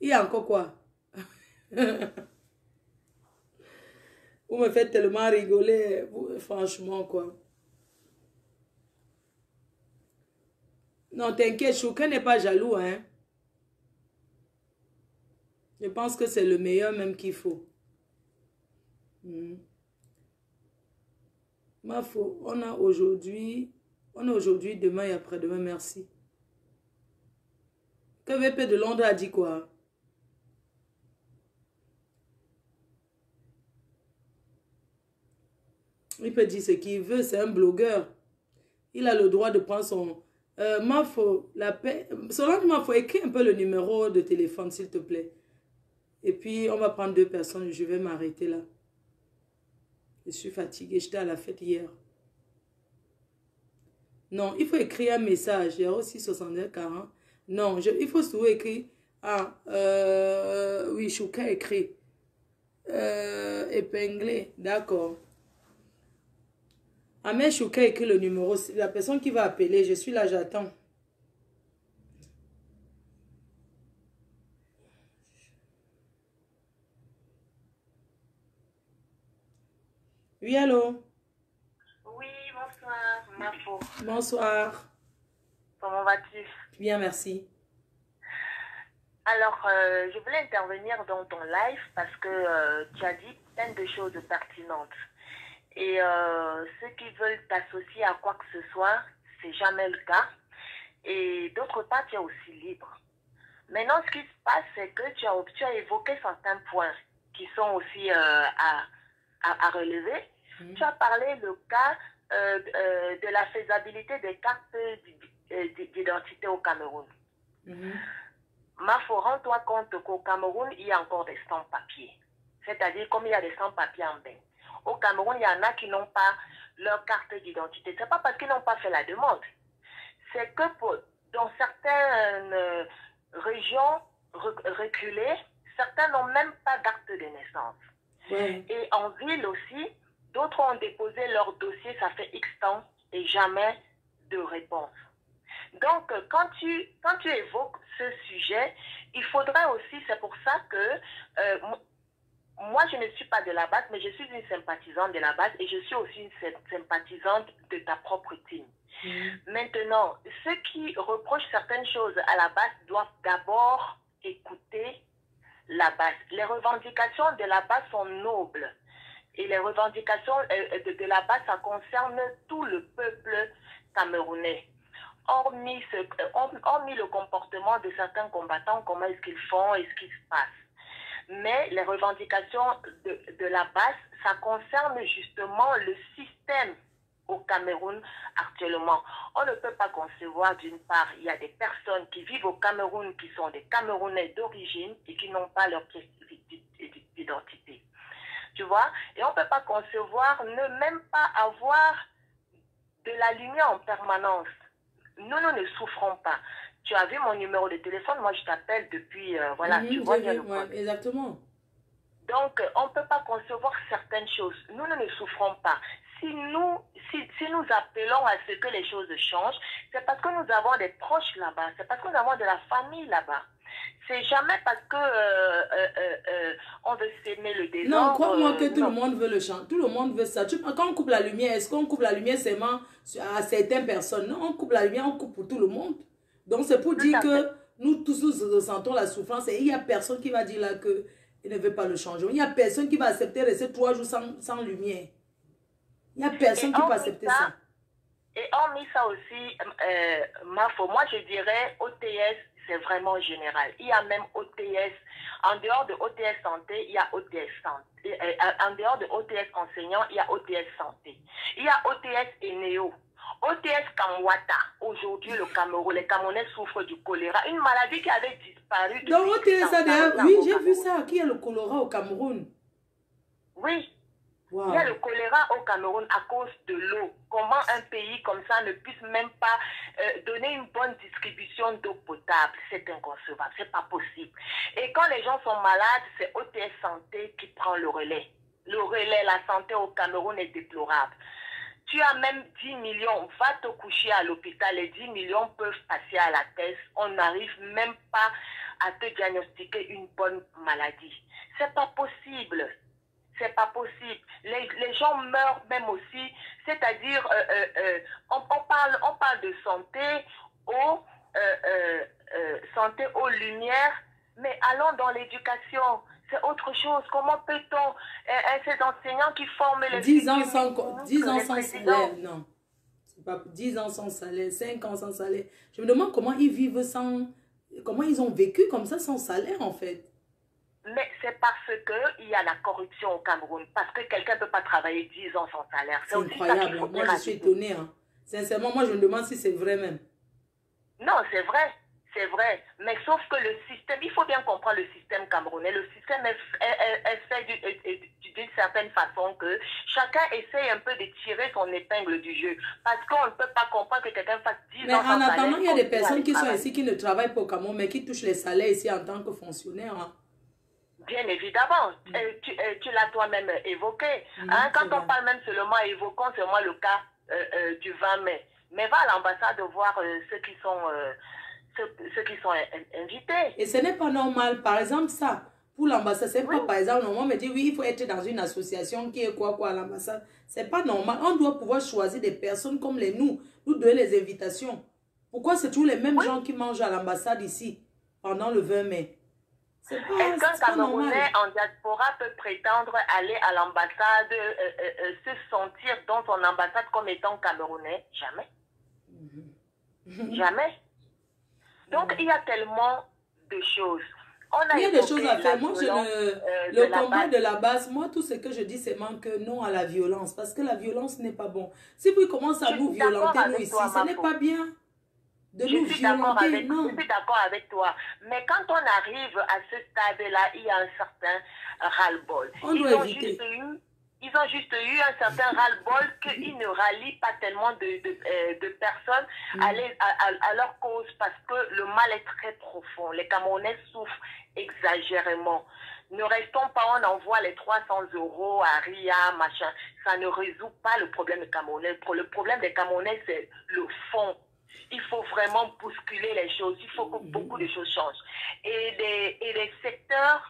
S1: il y a encore quoi? Vous me faites tellement rigoler, franchement, quoi. Non, t'inquiète, Choukra n'est pas jaloux, hein. Je pense que c'est le meilleur même qu'il faut. Ma foi, on a aujourd'hui, demain et après-demain, merci. Que VP de Londres a dit quoi? Il peut dire ce qu'il veut, c'est un blogueur. Il a le droit de prendre son... Mafo, la paix... Solange Mafo, écris un peu le numéro de téléphone, s'il te plaît. Et puis, on va prendre 2 personnes. Je vais m'arrêter là. Je suis fatiguée. J'étais à la fête hier. Non, il faut écrire un message. Il y a aussi 69 40. Non, il faut surtout écrire... Ah, oui, Chouka écrit. Épinglé, d'accord. Ahmed Chouka écrit le numéro. La personne qui va appeler, je suis là, j'attends. Oui, allô?
S4: Oui, bonsoir, Mafo.
S1: Bonsoir.
S4: Comment vas-tu?
S1: Bien, merci.
S4: Alors, je voulais intervenir dans ton live parce que tu as dit plein de choses pertinentes. Et ceux qui veulent t'associer à quoi que ce soit, c'est jamais le cas. Et d'autre part, tu es aussi libre. Maintenant, ce qui se passe, c'est que tu as évoqué certains points qui sont aussi à relever. Tu as parlé le cas de la faisabilité des cartes d'identité au Cameroun. Mafo, rends-toi compte qu'au Cameroun, il y a encore des sans-papiers. C'est-à-dire comme il y a des sans-papiers en bain. Au Cameroun, il y en a qui n'ont pas leur carte d'identité. Ce n'est pas parce qu'ils n'ont pas fait la demande. C'est que dans certaines régions reculées, certains n'ont même pas d'acte de naissance. Et en ville aussi, d'autres ont déposé leur dossier, ça fait X temps, et jamais de réponse. Donc, quand tu évoques ce sujet, il faudrait aussi, c'est pour ça que moi, je ne suis pas de la base, mais je suis une sympathisante de la base et je suis aussi une sympathisante de ta propre team. Maintenant, ceux qui reprochent certaines choses à la base doivent d'abord écouter la base. Les revendications de la base sont nobles. Et les revendications de la base, ça concerne tout le peuple camerounais. Hormis le comportement de certains combattants, comment est-ce qu'ils font et ce qui se passe. Mais les revendications de la base, ça concerne justement le système au Cameroun actuellement. On ne peut pas concevoir, d'une part, il y a des personnes qui vivent au Cameroun qui sont des Camerounais d'origine et qui n'ont pas leur pièce d'identité. Tu vois? Et on ne peut pas concevoir, ne même pas avoir de la lumière en permanence. Nous ne souffrons pas. Tu as vu mon numéro de téléphone, moi je t'appelle depuis, voilà, tu vois bien le code.
S1: Exactement.
S4: Donc, on ne peut pas concevoir certaines choses. Nous ne souffrons pas. Si nous appelons à ce que les choses changent, c'est parce que nous avons des proches là-bas, c'est parce que nous avons de la famille là-bas. C'est jamais parce que on veut s'aimer le désordre.
S1: Non, crois-moi que tout le monde veut le chant. Tout le monde veut ça. Quand on coupe la lumière, est-ce qu'on coupe la lumière seulement à certaines personnes? Non, on coupe la lumière, on coupe pour tout le monde. Donc, c'est pour dire que nous tous, nous ressentons la souffrance et il n'y a personne qui va dire là qu'il ne veut pas le changement. Il n'y a personne qui va accepter rester 3 jours sans lumière. Il n'y a personne qui va accepter ça.
S4: Et hormis ça aussi, Mafo, moi je dirais OTS, c'est vraiment général. Il y a même OTS En dehors de OTS santé, il y a OTS santé. En dehors de OTS enseignant, il y a OTS santé. Il y a OTS Eneo. OTS Kamwata. Aujourd'hui, les Camerounais souffrent du choléra. Une maladie qui avait disparu.
S1: Donc OTS ADA, oui, j'ai vu ça. Qui a le choléra au Cameroun?
S4: Oui.
S1: Wow.
S4: Il y a le choléra au Cameroun à cause de l'eau. Comment un pays comme ça ne puisse même pas donner une bonne distribution d'eau potable? C'est inconcevable, c'est pas possible. Et quand les gens sont malades, c'est OTS Santé qui prend le relais. Le relais, la santé au Cameroun est déplorable. Tu as même 10 millions, va te coucher à l'hôpital, les 10 millions peuvent passer à la caisse. On n'arrive même pas à te diagnostiquer une bonne maladie. C'est pas possible. C'est pas possible. Les gens meurent même aussi. C'est-à-dire, on parle de santé aux lumières, mais allons dans l'éducation. C'est autre chose. Comment peut-on, ces enseignants qui forment les
S1: 10 ans sans salaire, non. C'est pas 10 ans sans salaire, 5 ans sans salaire. Je me demande comment ils vivent comment ils ont vécu comme ça sans salaire, en fait.
S4: Mais c'est parce qu'il y a la corruption au Cameroun. Parce que quelqu'un ne peut pas travailler 10 ans sans salaire.
S1: C'est incroyable. Moi, je suis étonnée. Hein. Sincèrement, moi, je me demande si c'est vrai même.
S4: Non, c'est vrai. C'est vrai. Mais sauf que le système, il faut bien comprendre le système camerounais. Le système est fait d'une certaine façon que chacun essaye un peu de tirer son épingle du jeu. Parce qu'on ne peut pas comprendre que quelqu'un fasse 10 ans sans salaire.
S1: Mais en attendant, il y a des personnes qui sont ici, qui ne travaillent pas au Cameroun, mais qui touchent les salaires ici en tant que fonctionnaires. Hein.
S4: Bien évidemment, tu l'as toi-même évoqué. Hein, quand on parle même seulement évoquant seulement le cas du 20 mai. Mais va à l'ambassade voir ceux qui sont invités.
S1: Et ce n'est pas normal. Par exemple, ça, pour l'ambassade, c'est pas par exemple, on me dit oui, il faut être dans une association qui est quoi à l'ambassade. C'est pas normal. On doit pouvoir choisir des personnes comme nous donner les invitations. Pourquoi c'est toujours les mêmes gens qui mangent à l'ambassade ici pendant le 20 mai?
S4: Est-ce qu'un Camerounais en diaspora peut prétendre aller à l'ambassade, se sentir dans son ambassade comme étant Camerounais? Jamais. Jamais. Donc, il y a tellement de choses.
S1: Il y a des choses à faire. Moi, le combat de la base, moi, tout ce que je dis, c'est que non à la violence. Parce que la violence n'est pas bon. Si vous commencez à nous violenter, nous ici, ce n'est pas bien. Je suis d'accord
S4: avec toi. Mais quand on arrive à ce stade-là, il y a un certain ras-le-bol. Ils ont juste eu un certain ras-le-bol qu'ils ne rallient pas tellement de personnes à leur cause parce que le mal est très profond. Les Camerounais souffrent exagérément. Ne restons pas, on envoie les 300 € à RIA, machin. Ça ne résout pas le problème des Camerounais. Le problème des Camerounais, c'est le fond. Il faut vraiment bousculer les choses. Il faut que beaucoup de choses changent. Et les secteurs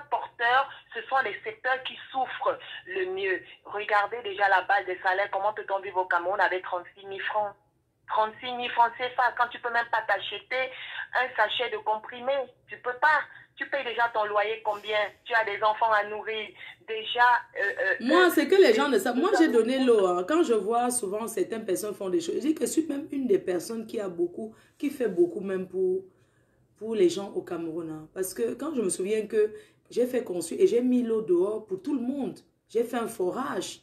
S4: porteurs, ce sont les secteurs qui souffrent le mieux. Regardez déjà la base des salaires. Comment peut-on vivre au Cameroun avec 36 000 francs? 36 000 francs CFA, quand tu peux même pas t'acheter un sachet de comprimés. Tu peux pas. Tu payes déjà ton loyer combien? Tu as des enfants à nourrir. Déjà...
S1: moi, c'est que les gens ne savent. Moi, j'ai donné l'eau. Hein. Quand je vois souvent certaines personnes font des choses, je dis que je suis même une des personnes qui fait beaucoup même pour les gens au Cameroun. Hein. Parce que quand je me souviens que j'ai fait construire et j'ai mis l'eau dehors pour tout le monde. J'ai fait un forage.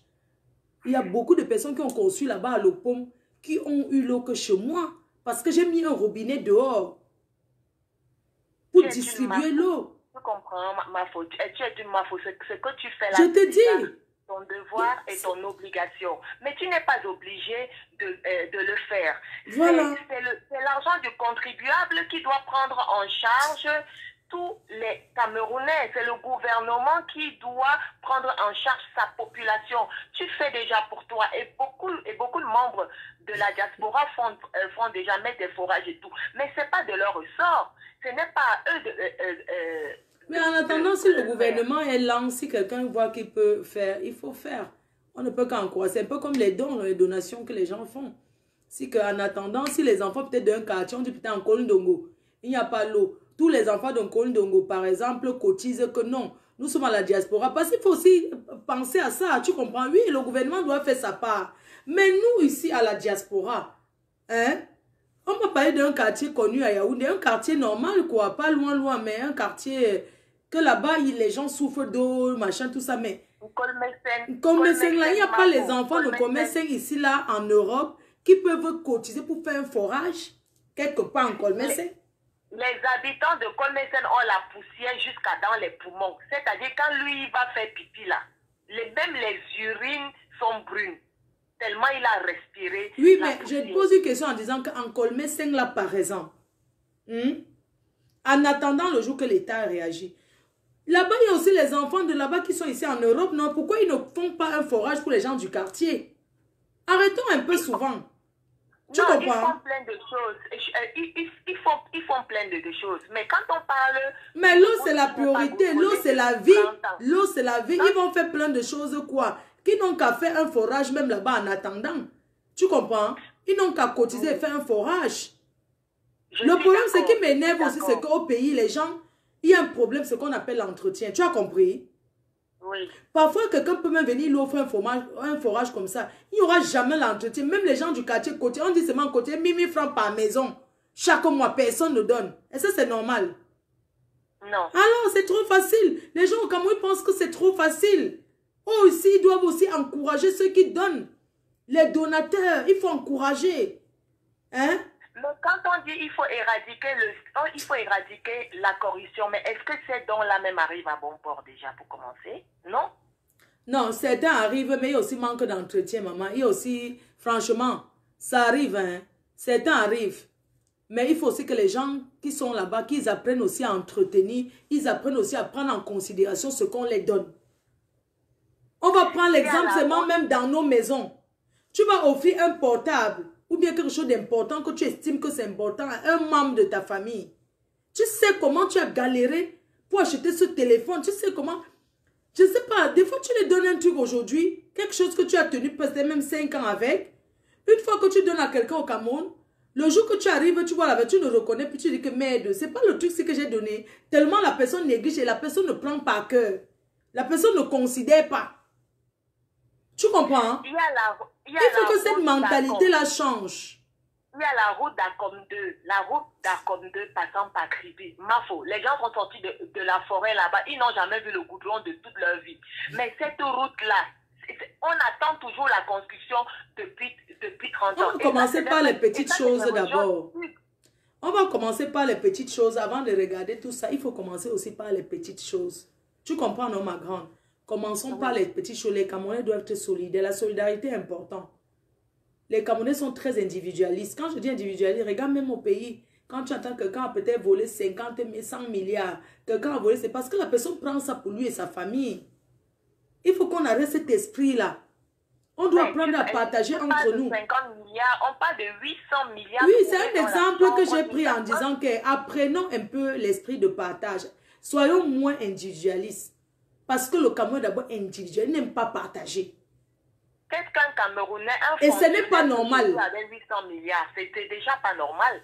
S1: Il y a beaucoup de personnes qui ont construit là-bas à l'Opom qui ont eu l'eau que chez moi. Parce que j'ai mis un robinet dehors. Pour distribuer l'eau.
S4: Je comprends ma faute. Tu es une ma faute. Ce que tu fais là,
S1: je te dis.
S4: Ton devoir et ton obligation. Mais tu n'es pas obligé de le faire.
S1: Voilà.
S4: C'est l'argent du contribuable qui doit prendre en charge tous les Camerounais. C'est le gouvernement qui doit prendre en charge sa population. Tu fais déjà pour toi. Et beaucoup de membres de la diaspora font déjà mettre des forages et tout. Mais ce n'est pas de leur ressort. Ce n'est pas à eux de...
S1: mais en attendant, si le gouvernement est lent, si quelqu'un voit qu'il peut faire, il faut faire. On ne peut qu'en croire. C'est un peu comme les dons, les donations que les gens font. En attendant, si les enfants peut-être d'un quartier, on dit putain en Kolindongo, il n'y a pas l'eau. Tous les enfants de Kolindongo, par exemple, cotisent que non, nous sommes à la diaspora. Parce qu'il faut aussi penser à ça, tu comprends? Oui, le gouvernement doit faire sa part. Mais nous, ici, à la diaspora, hein, On m'a parlé d'un quartier connu à Yaoundé, un quartier normal, quoi, pas loin, mais un quartier que là-bas, les gens souffrent d'eau, machin, tout ça, mais... Kolmesen, là, il n'y a pas les enfants de Kolmesen ici, là, en Europe, qui peuvent cotiser pour faire un forage, quelque part en Kolmesen.
S4: Les habitants de Kolmesen ont la poussière jusqu'à dans les poumons. C'est-à-dire, quand lui, il va faire pipi, là, même les urines sont brunes. Tellement il a respiré.
S1: Oui, mais je te pose une question en disant qu'en Kolmesen, là, par exemple, en attendant le jour que l'État réagit, là-bas, il y a aussi les enfants de là-bas qui sont ici en Europe, non? Pourquoi ils ne font pas un forage pour les gens du quartier? Arrêtons un peu souvent. Tu comprends?
S4: Ils font plein de choses. Ils font plein de choses. Mais quand on parle...
S1: Mais l'eau, c'est la priorité. L'eau, c'est la vie. L'eau, c'est la vie. Ils vont faire plein de choses, quoi. Qui n'ont qu'à faire un forage même là-bas en attendant. Tu comprends? Ils n'ont qu'à cotiser et faire un forage. Le problème, c'est qui m'énerve aussi, c'est qu'au pays, les gens, il y a un problème, c'est ce qu'on appelle l'entretien. Tu as compris?
S4: Oui.
S1: Parfois, quelqu'un peut même venir, il offre un forage comme ça. Il n'y aura jamais l'entretien. Même les gens du quartier côté, on dit seulement côté 1000 francs par maison. Chaque mois, personne ne donne. Et ça, c'est normal.
S4: Non.
S1: Alors, c'est trop facile. Les gens au Cameroun pensent que c'est trop facile. Eux aussi, ils doivent aussi encourager ceux qui donnent. Les donateurs, il faut encourager. Hein?
S4: Mais quand on dit il faut éradiquer la corruption, mais est-ce que ces dons-là même arrivent à bon port déjà pour commencer? Non?
S1: Non, certains arrivent, mais il y a aussi manque d'entretien, maman. Il y a aussi, franchement, ça arrive, hein. Certains arrivent. Mais il faut aussi que les gens qui sont là-bas, qu'ils apprennent aussi à entretenir, ils apprennent aussi à prendre en considération ce qu'on les donne. On va prendre l'exemple seulement même dans nos maisons. Tu vas offrir un portable ou bien quelque chose d'important que tu estimes que c'est important à un membre de ta famille. Tu sais comment tu as galéré pour acheter ce téléphone. Tu sais comment... Je ne sais pas, des fois tu lui donnes un truc aujourd'hui, quelque chose que tu as tenu peut-être même 5 ans avec. Une fois que tu donnes à quelqu'un au Cameroun, le jour que tu arrives, tu vois la tu le reconnais, puis tu dis que merde, c'est pas le truc que j'ai donné. Tellement la personne néglige et la personne ne prend pas à cœur. La personne ne considère pas. Tu comprends? Il faut que cette mentalité-là change.
S4: Il y a la route d'Acom 2, la route d'Acom 2 passant par Kribi, Mafo. Les gens sont sortis de la forêt là-bas, ils n'ont jamais vu le goudron de toute leur vie. Mais cette route-là, on attend toujours la construction depuis 30 ans.
S1: On va commencer par les petites choses d'abord. On va commencer par les petites choses avant de regarder tout ça. Il faut commencer aussi par les petites choses. Tu comprends, non, ma grande? Commençons par les petites choses. Les Camerounais doivent être solidaires. La solidarité est importante. Les Camerounais sont très individualistes. Quand je dis individualiste, regarde même au pays. Quand tu entends que quelqu'un a peut-être volé 50, 100 milliards, quelqu'un a volé, c'est parce que la personne prend ça pour lui et sa famille. Il faut qu'on arrête cet esprit-là. On doit apprendre à partager entre nous.
S4: 50 milliards, on parle de 800 milliards.
S1: Oui, c'est un exemple que j'ai pris en disant que apprenons un peu l'esprit de partage. Soyons moins individualistes. Parce que le Cameroun d'abord individuel, il n'aime pas partager.
S4: Qu'est-ce qu'un Camerounais,
S1: et ce n'est pas normal.
S4: Avec 800 milliards, c'était déjà pas normal.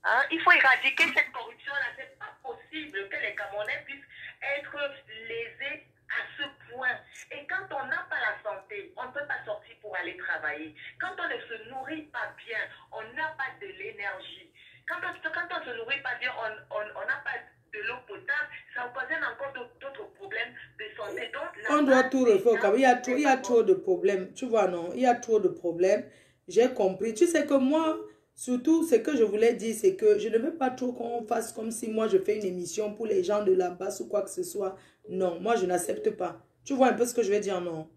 S4: Hein? Il faut éradiquer cette corruption-là. C'est pas possible que les Camerounais puissent être lésés à ce point. Et quand on n'a pas la santé, on ne peut pas sortir pour aller travailler. Quand on ne se nourrit pas bien, on n'a pas de l'énergie. Quand on ne se nourrit pas bien, on n'a pas de l'eau potable, ça occasionne encore d'autres problèmes de santé. Donc,
S1: on doit tout refaire. Il y a trop de problèmes. Tu vois, non? Il y a trop de problèmes. J'ai compris. Tu sais que moi, surtout, ce que je voulais dire, c'est que je ne veux pas trop qu'on fasse comme si moi, je fais une émission pour les gens de la basse ou quoi que ce soit. Non, moi, je n'accepte pas. Tu vois un peu ce que je vais dire? Non.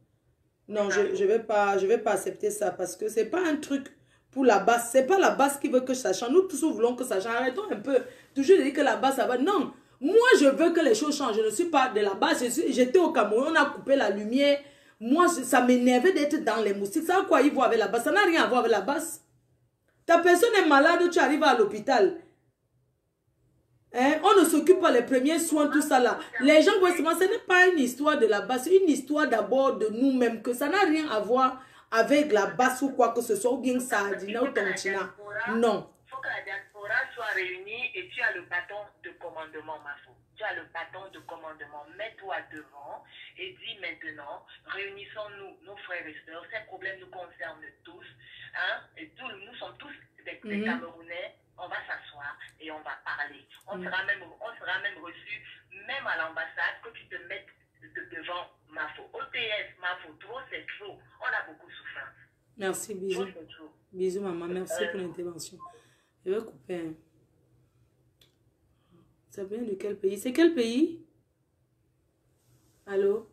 S1: Non, je vais pas accepter ça parce que c'est pas un truc pour la basse. C'est pas la basse qui veut que ça change. Nous tous voulons que ça change. Arrêtons un peu. Toujours dire que la basse, ça va. Non. Moi, je veux que les choses changent. Je ne suis pas de la basse. J'étais au Cameroun. On a coupé la lumière. Moi, ça m'énervait d'être dans les moustiques. Ça a quoi ils voient avec la basse? Ça n'a rien à voir avec la basse. Ta personne est malade, tu arrives à l'hôpital. Hein? On ne s'occupe pas les premiers soins, tout ça là. Les gens voient seulement, ce n'est pas une histoire de la basse. C'est une histoire d'abord de nous-mêmes. Que ça n'a rien à voir avec la basse ou quoi que ce soit. Ou bien ça a dit, non, non.
S4: Il faut que la diaspora soit réunie et tu as le bâton de commandement, Mafo. Tu as le bâton de commandement. Mets-toi devant et dis maintenant, réunissons-nous, nos frères et sœurs. Ces problèmes nous concernent tous. Hein, et nous sommes tous des Camerounais. On va s'asseoir et on va parler. On sera même reçu, même à l'ambassade, que tu te mettes devant Mafo. OTS, Mafo, trop c'est trop. On a beaucoup souffert.
S1: Merci, bisous. Bisous, maman. Merci pour l'intervention. Je vais couper. Hein. Ça vient de quel pays? C'est quel pays? Allô?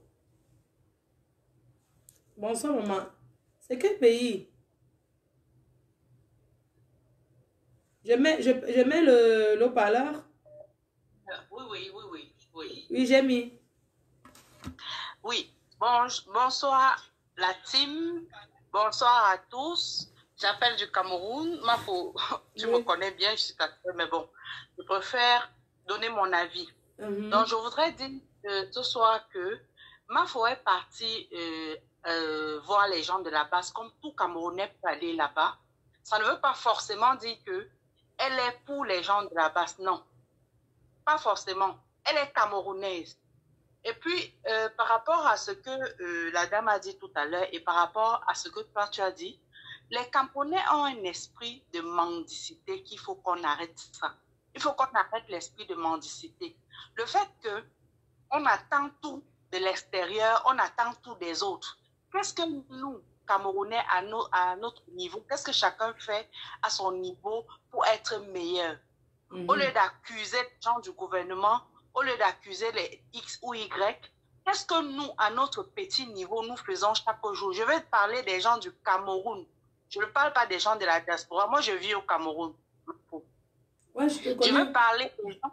S1: Bonsoir, maman. C'est quel pays? Je mets le haut-parleur.
S5: Oui.
S1: Oui, j'ai mis.
S5: Oui. Bonsoir, la team. Bonsoir à tous. J'appelle du Cameroun. Mafo, tu me connais bien, je suis catholique, mais bon, je préfère donner mon avis. Donc, je voudrais dire ce soir que Mafo est parti voir les gens de la base, comme tout Camerounais peut aller là-bas. Ça ne veut pas forcément dire que elle est pour les gens de la base, non. Pas forcément. Elle est camerounaise. Et puis, par rapport à ce que la dame a dit tout à l'heure et par rapport à ce que toi tu as dit, les Camerounais ont un esprit de mendicité qu'il faut qu'on arrête ça. Il faut qu'on arrête l'esprit de mendicité. Le fait qu'on attend tout de l'extérieur, on attend tout des autres. Qu'est-ce que nous, Camerounais, à notre niveau, qu'est-ce que chacun fait à son niveau pour être meilleur? Au lieu d'accuser les gens du gouvernement, au lieu d'accuser les X ou Y, qu'est-ce que nous, à notre petit niveau, nous faisons chaque jour? Je vais te parler des gens du Cameroun. Je ne parle pas des gens de la diaspora. Moi, je vis au Cameroun.
S1: Ouais, je te connais.
S5: Je veux parler des gens.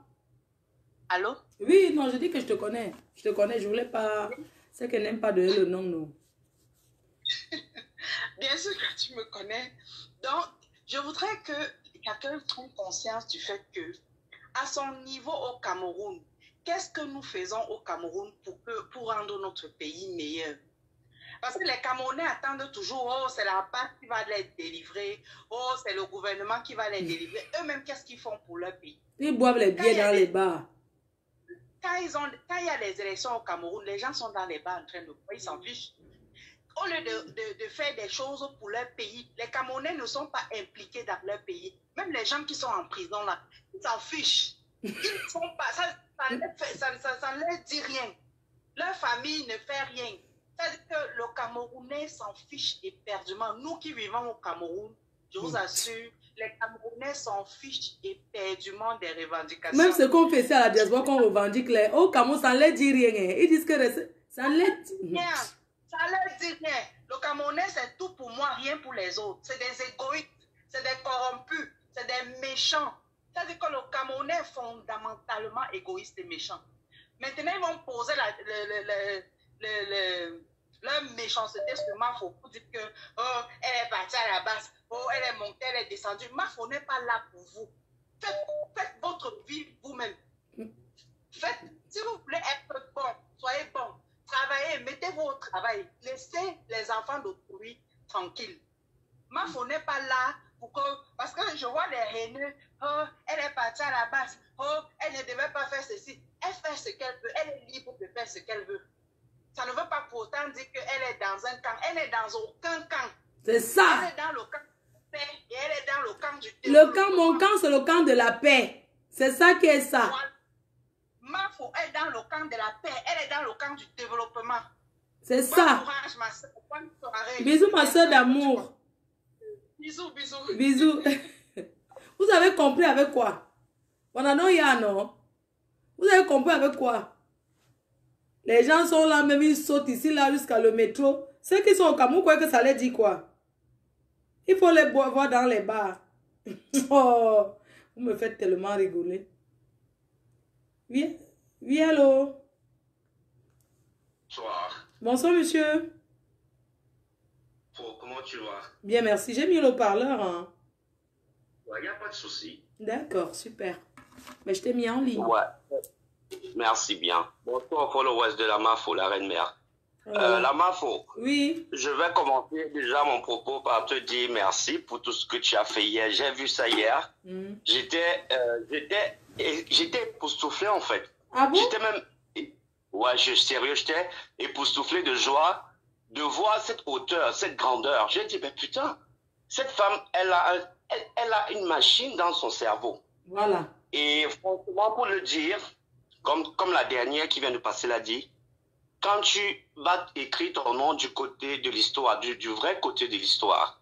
S5: Allô?
S1: Oui, non, je dis que je te connais. Je te connais, je voulais pas... C'est qu'elle n'aime pas donner le nom, non.
S5: Bien sûr que tu me connais. Donc, je voudrais que quelqu'un prenne conscience du fait que, à son niveau au Cameroun, qu'est-ce que nous faisons au Cameroun pour rendre notre pays meilleur? Parce que les Camerounais attendent toujours, oh, c'est la BAC qui va les délivrer, oh, c'est le gouvernement qui va les délivrer. Eux-mêmes, qu'est-ce qu'ils font pour leur pays?
S1: Ils boivent les billets dans les bars.
S5: Quand il y a les élections au Cameroun, les gens sont dans les bars en train de boire, ils s'en fichent. Au lieu de faire des choses pour leur pays, les Camerounais ne sont pas impliqués dans leur pays. Même les gens qui sont en prison là, ils s'en fichent. Ils ne sont pas, ça ne leur dit rien. Leur famille ne fait rien. C'est-à-dire que le Camerounais s'en fiche éperdument. Nous qui vivons au Cameroun, je vous assure, les Camerounais s'en fichent éperdument des revendications.
S1: Même ce qu'on fait, c'est à la diaspora qu'on revendique. Au Cameroun, ça ne leur dit rien. Ils disent que ça ne leur dit
S5: rien. Ça ne leur dit rien. Le Camerounais, c'est tout pour moi, rien pour les autres. C'est des égoïstes, c'est des corrompus, c'est des méchants. C'est-à-dire que le Camerounais est fondamentalement égoïste et méchant. Maintenant, ils vont poser leur méchanceté sur Mafo pour dire que oh, elle est partie à la base, oh, elle est montée, elle est descendue. Mafo n'est pas là pour vous. Faites votre vie vous-même. Si vous voulez être bon, soyez bon. Travaillez, mettez-vous au travail. Laissez les enfants d'autrui tranquilles. Mafo n'est pas là pour que... Parce que je vois les haineux, oh, elle est partie à la base, oh, elle ne devait pas faire ceci. Elle fait ce qu'elle veut, elle est libre de faire ce qu'elle veut. Ça ne veut pas pour autant dire qu'elle est dans un camp. Elle n'est dans aucun camp.
S1: C'est ça.
S5: Elle est dans le camp de la paix et elle est dans le camp du
S1: développement. Le camp, mon camp, c'est le camp de la paix. C'est ça qui est ça.
S5: Mafo est dans le camp de la paix. Elle est dans le camp du développement.
S1: C'est ça.
S5: Courage, ma soeur. Bonne soirée.
S1: Bisous, ma soeur d'amour.
S5: Bisous, bisous.
S1: Bisous. Vous avez compris avec quoi? On en a eu, non? Vous avez compris avec quoi? Les gens sont là, même ils sautent ici, là, jusqu'à le métro. Ceux qui sont au Cameroun, quoi que ça les dit quoi? Il faut les voir dans les bars. Oh, vous me faites tellement rigoler. Oui, oui, allô?
S6: Bonsoir.
S1: Bonsoir, monsieur.
S6: Comment tu vas?
S1: Bien, merci. J'ai mis le haut-parleur. Hein.
S6: Ouais, il n'y a pas de souci.
S1: D'accord, super. Mais je t'ai mis en ligne.
S6: Ouais. Merci bien. Bonsoir, followers de la Mafo, la reine-mère. La Mafo.
S1: Oui.
S6: Je vais commencer déjà mon propos par te dire merci pour tout ce que tu as fait hier. J'ai vu ça hier. J'étais Et j'étais époustouflé en fait.
S1: Ah bon?
S6: J'étais même... Ouais, sérieux, j'étais époustouflé de joie de voir cette hauteur, cette grandeur. J'ai dit, ben putain, cette femme, elle a une machine dans son cerveau.
S1: Voilà.
S6: Et franchement, pour le dire, comme la dernière qui vient de passer l'a dit, quand tu vas écrire ton nom du côté de l'histoire, du vrai côté de l'histoire,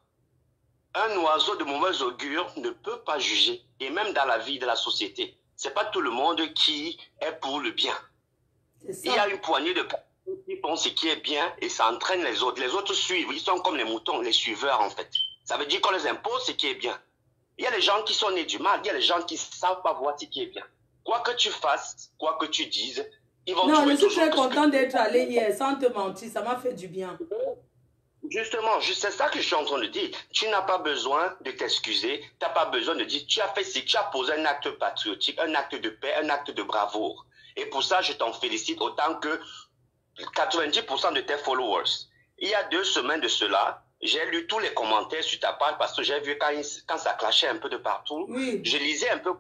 S6: un oiseau de mauvais augure ne peut pas juger. Et même dans la vie de la société, c'est pas tout le monde qui est pour le bien. Il y a une poignée de personnes qui font ce qui est bien et ça entraîne les autres. Les autres suivent. Ils sont comme les moutons, les suiveurs en fait. Ça veut dire qu'on les impose ce qui est bien. Il y a les gens qui sont nés du mal. Il y a les gens qui ne savent pas voir ce qui est bien. Quoi que tu fasses, quoi que tu dises, ils vont
S1: non, je suis très content d'être allé hier sans te mentir. Ça m'a fait du bien.
S6: Justement, c'est ça que je suis en train de dire. Tu n'as pas besoin de t'excuser. Tu n'as pas besoin de dire tu as fait ce, tu as posé un acte patriotique, un acte de paix, un acte de bravoure. Et pour ça, je t'en félicite autant que 90% de tes followers. Il y a 2 semaines de cela, j'ai lu tous les commentaires sur ta page parce que j'ai vu quand ça clashait un peu de partout.
S1: Oui.
S6: Je lisais un peu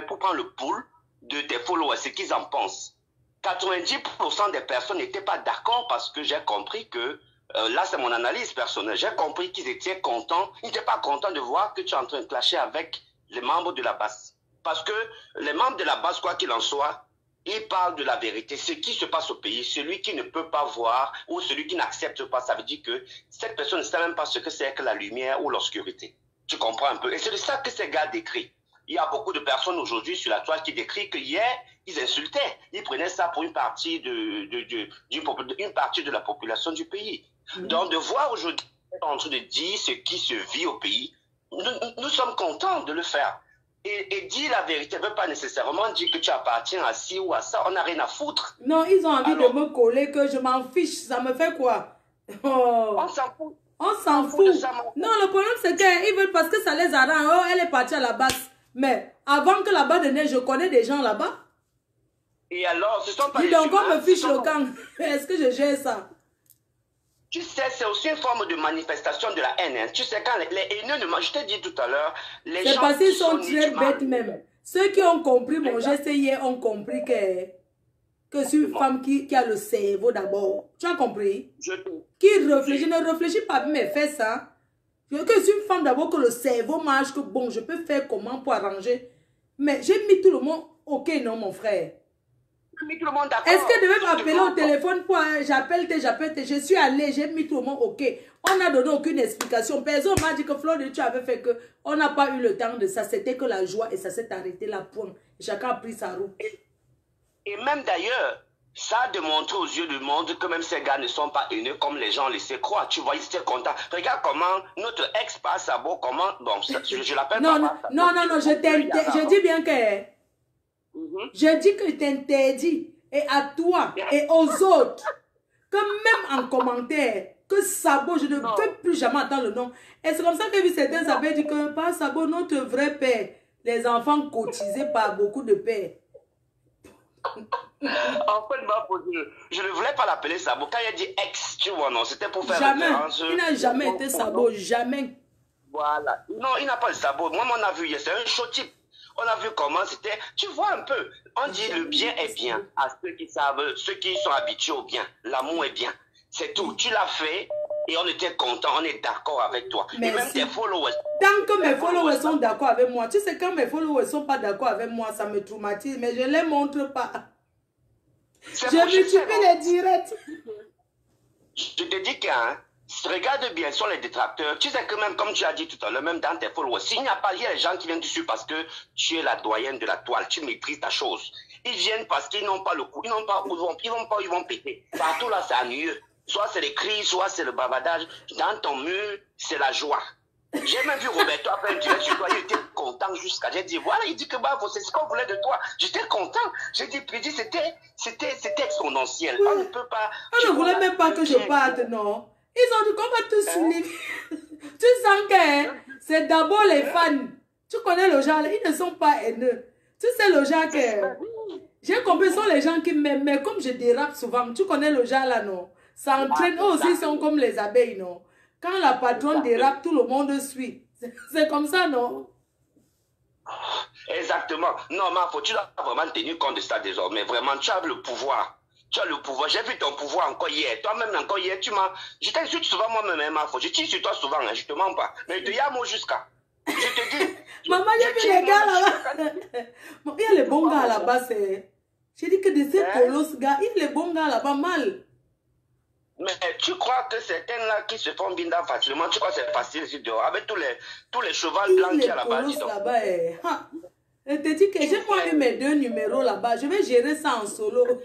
S6: pour prendre le pouls de tes followers, ce qu'ils en pensent. 90% des personnes n'étaient pas d'accord parce que j'ai compris que, là c'est mon analyse personnelle, j'ai compris qu'ils étaient contents, ils n'étaient pas contents de voir que tu es en train de clasher avec les membres de la base. Parce que les membres de la base, quoi qu'il en soit, ils parlent de la vérité, ce qui se passe au pays. Celui qui ne peut pas voir ou celui qui n'accepte pas, ça veut dire que cette personne ne sait même pas ce que c'est que la lumière ou l'obscurité. Tu comprends un peu? Et c'est de ça que ces gars décrivent. Il y a beaucoup de personnes aujourd'hui sur la toile qui décrivent que hier, ils insultaient. Ils prenaient ça pour une partie une partie de la population du pays. Donc de voir aujourd'hui en train de dire ce qui se vit au pays, nous sommes contents de le faire. Et dire la vérité ne veut pas nécessairement dire que tu appartiens à ci ou à ça. On n'a rien à foutre.
S1: Non, ils ont envie de me coller que je m'en fiche. Ça me fait quoi? Oh.
S6: On s'en fout.
S1: On s'en fout. Non, le problème c'est qu'ils veulent parce que ça les arrange. Oh, elle est partie à la base. Mais avant que là-bas de neige, je connais des gens là-bas.
S6: Et alors, ce sont pas
S1: dis donc, on me fiche le camp. Est-ce que je gère ça?
S6: Tu sais, c'est aussi une forme de manifestation de la haine. Hein. Tu sais, quand les haineux, je t'ai dit tout à l'heure, les gens...
S1: C'est parce qu'ils sont très bêtes même. Ceux qui ont compris mon geste hier ont compris que c'est une femme qui a le cerveau d'abord. Tu as compris? Qui réfléchit, ne réfléchit pas, mais fait ça. Que c'est une femme d'abord que le cerveau marche, que bon, je peux faire comment pour arranger. Mais j'ai mis tout le monde, ok, non, mon frère. Est-ce qu'elle devait m'appeler au téléphone pour j'appelle, je suis allée, j'ai mis tout le monde, ok. On n'a donné aucune explication. Personne m'a dit que Floride, tu avais fait que on n'a pas eu le temps de ça. C'était que la joie et ça s'est arrêté là, point. Chacun a pris sa route.
S6: Et même d'ailleurs, ça a démontré aux yeux du monde que même ces gars ne sont pas haineux comme les gens laissaient croire. Tu vois, ils étaient contents. Regarde comment notre ex passe à beau, comment... Bon, je l'appelle pas.
S1: Non, je dis bien que... Je dis que je t'interdis, et à toi et aux autres, que même en commentaire, que Sabo, je ne veux plus jamais entendre le nom. Et c'est comme ça que certains avaient dit que par Sabo, notre vrai père, les enfants cotisés par beaucoup de pères.
S6: En fait, je ne voulais pas l'appeler Sabo. Quand il a dit ex, tu vois, non, c'était pour faire référence.
S1: Il n'a jamais été Sabo, jamais.
S6: Voilà. Non, il n'a pas de Sabo. Moi, on a vu hier, c'est un show type. On a vu comment c'était. Tu vois un peu. On dit le bien est bien à ceux qui savent, ceux qui sont habitués au bien. L'amour est bien. C'est tout. Tu l'as fait et on était content. On est d'accord avec toi.
S1: Merci.
S6: Et même tes followers.
S1: Tant que mes followers sont d'accord avec moi. Tu sais, quand mes followers ne sont pas d'accord avec moi, ça me traumatise. Mais je ne les montre pas. Je multiplie les directs.
S6: Je te dis qu'un... Regarde bien sur les détracteurs. Tu sais que même comme tu as dit tout à l'heure, même dans tes followers, s'il n'y a pas, il y a des gens qui viennent dessus parce que tu es la doyenne de la toile, tu maîtrises ta chose. Ils viennent parce qu'ils n'ont pas le coup, ils vont péter. Partout là, c'est ennuyeux. Soit c'est les cris, soit c'est le bavardage. Dans ton mur, c'est la joie. J'ai même vu Roberto après un direct sur toi, il était content jusqu'à... J'ai dit, voilà, il dit que bah, c'est ce qu'on voulait de toi. J'étais content. J'ai dit, c'était exponentiel.
S1: Oui.
S6: On ne peut pas...
S1: On ne voulait même pas que je parte, non. Ils ont dit qu'on va tous suivre. Tu sens que c'est d'abord les fans. Tu connais le genre, ils ne sont pas haineux. Tu sais le genre que... J'ai compris, ce sont les gens qui m'aiment, mais comme je dérape souvent, tu connais le genre là, non? Ça entraîne, eux aussi, ils sont comme les abeilles, non? Quand la patronne dérape, tout le monde suit. C'est comme ça, non?
S6: Exactement. Non, Mafo, tu dois vraiment tenir compte de ça désormais. Vraiment, tu as le pouvoir. Tu as le pouvoir. J'ai vu ton pouvoir encore hier. Toi-même, encore hier, tu m'as... Je t'insulte souvent moi-même, Mafo. Je tire sur toi souvent, hein, je te mens pas. Mais je te yamo jusqu'à... Je te dis...
S1: Maman, j'ai vu les gars là-bas. Il y a les bons gars là-bas, c'est... J'ai dit que de ces colosses gars, il y a les bons gars là-bas mal.
S6: Mais tu crois que certains là qui se font binda facilement, tu crois que c'est facile ici dehors avec tous les chevals blancs qu'il y a là-bas, dis donc.
S1: Là-bas, je te dis que j'ai moi eu mes 2 numéros là-bas. Je vais gérer ça en solo.
S6: Ouais,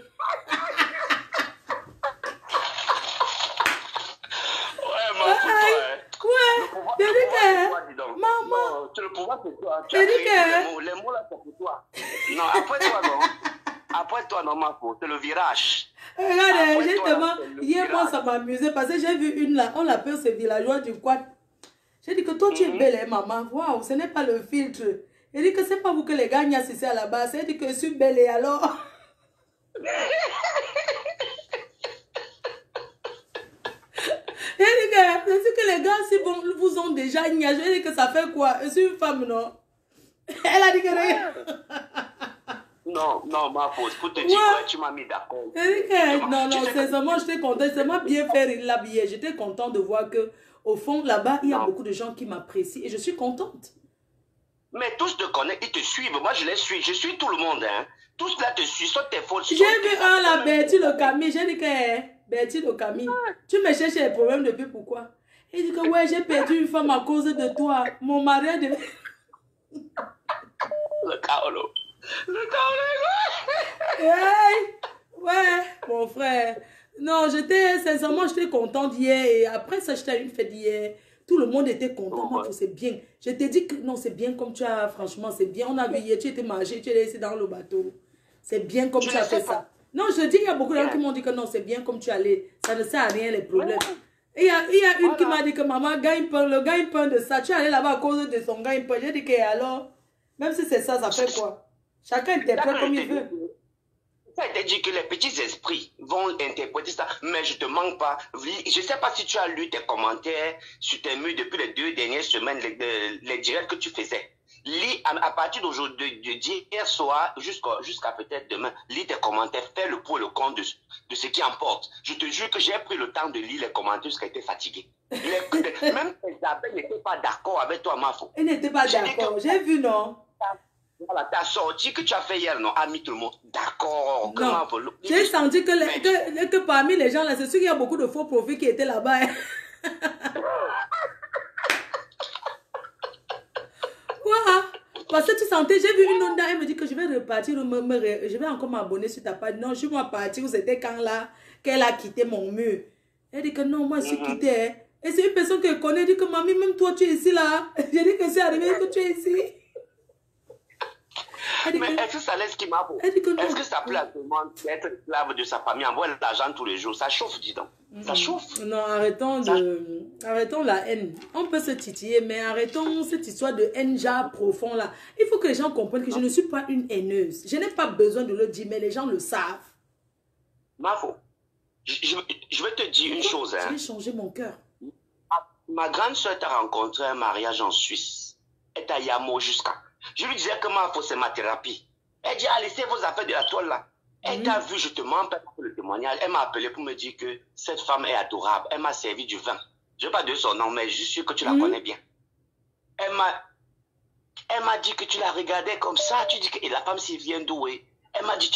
S1: je dis que...
S6: Maman... Le pouvoir c'est toi. Tu as créé les mots là c'est pour toi. Non, après toi, non, Mafo, c'est le virage.
S1: Regarde, justement, hier, moi, ça m'amusait parce que j'ai vu une là, on l'appelle ce villageois du quad. J'ai dit que toi, tu es belle, hein, maman. Waouh, ce n'est pas le filtre. Il dit que c'est pas vous que les gars n'y assistent à la base. Il dit que je suis belle et alors. Il dit que les gars, si vous ont déjà niagé, il dit que ça fait quoi? Je suis une femme, non? Elle a dit que rien.
S6: Non, ma pause. Pour te dire que tu m'as mis d'accord.
S1: Non, sincèrement, j'étais contente. Ça m'a bien fait l'habiller. J'étais contente de voir que, au fond, là-bas, il y a beaucoup de gens qui m'apprécient et je suis contente.
S6: Mais tous te connaissent, ils te suivent. Moi, je les suis. Je suis tout le monde, hein. Tous là te suivent, sont tes fautes.
S1: J'ai vu un là, Bertie le Camille. J'ai dit que, Bertie le Camille, tu me cherches les problèmes depuis pourquoi? Il dit que, ouais, j'ai perdu une femme à cause de toi. Mon mari a devenu...
S6: Le Kaolo.
S1: Ouais, mon frère. Non, sincèrement, j'étais contente hier. Et après ça, j'étais à une fête hier. Tout le monde était content. Moi, c'est bien. Je t'ai dit que non, c'est bien comme tu as, franchement, c'est bien. On a vu hier, tu étais mangé, tu es laissé dans le bateau. C'est bien comme tu as fait ça. Non, je dis, il y a beaucoup de gens qui m'ont dit que non, c'est bien comme tu es allé. Ça ne sert à rien, les problèmes. Il y a une qui m'a dit que maman, le gars, il peint de ça. Tu es allé là-bas à cause de son gars, il peint. J'ai dit que alors, même si c'est ça, ça fait quoi? Chacun interprète comme il veut.
S6: Ça a été dit que les petits esprits vont interpréter ça, mais je te manque pas. Je ne sais pas si tu as lu tes commentaires sur tes murs depuis les 2 dernières semaines, les directs que tu faisais. Lis à partir d'aujourd'hui, d'hier soir jusqu'à peut-être demain, lis tes commentaires, fais le pour et le contre de ce qui importe. Je te jure que j'ai pris le temps de lire les commentaires jusqu'à être fatigué. Même Isabelle n'était pas d'accord avec toi, Mafo.
S1: Elle n'était pas d'accord, j'ai vu, non?
S6: Voilà, ta sortie que tu as fait hier, non, a mis tout le monde d'accord.
S1: Non, j'ai senti que parmi les gens là, c'est sûr qu'il y a beaucoup de faux profils qui étaient là-bas. Voilà. Parce que tu sentais, j'ai vu une autre dame, elle me dit que je vais repartir, je vais encore m'abonner sur ta page. Non, je vais partir, c'était quand là qu'elle a quitté mon mur. Elle dit que non, moi je suis quittée. Et c'est une personne que je connais, elle dit que mamie, même toi tu es ici là. J'ai dit que c'est arrivé que tu es ici.
S6: Mais est-ce que ça laisse qui m'a beau? Est-ce que ça plaît à tout le monde d'être esclave de sa famille, envoyer l'argent tous les jours? Ça chauffe, dis donc. Ça chauffe.
S1: Non, arrêtons la haine. On peut se titiller, mais arrêtons cette histoire de haine genre profond là. Il faut que les gens comprennent que je ne suis pas une haineuse. Je n'ai pas besoin de le dire, mais les gens le savent.
S6: Mafo, je vais te dire une chose.
S1: J'ai changé mon cœur.
S6: Ma grande soeur t'a rencontré un mariage en Suisse. Elle t'a yamo jusqu'à... Je lui disais que Mafo, c'est ma thérapie. Elle dit, laissez vos affaires de la toile là. Elle t'a vu, je te mens pas pour le témoignage. Elle m'a appelé pour me dire que cette femme est adorable. Elle m'a servi du vin. Je ne vais pas dire son nom, mais je suis sûr que tu la connais bien. Elle m'a dit que tu la regardais comme ça. Tu dis que la femme s'y vient d'où? Elle m'a dit,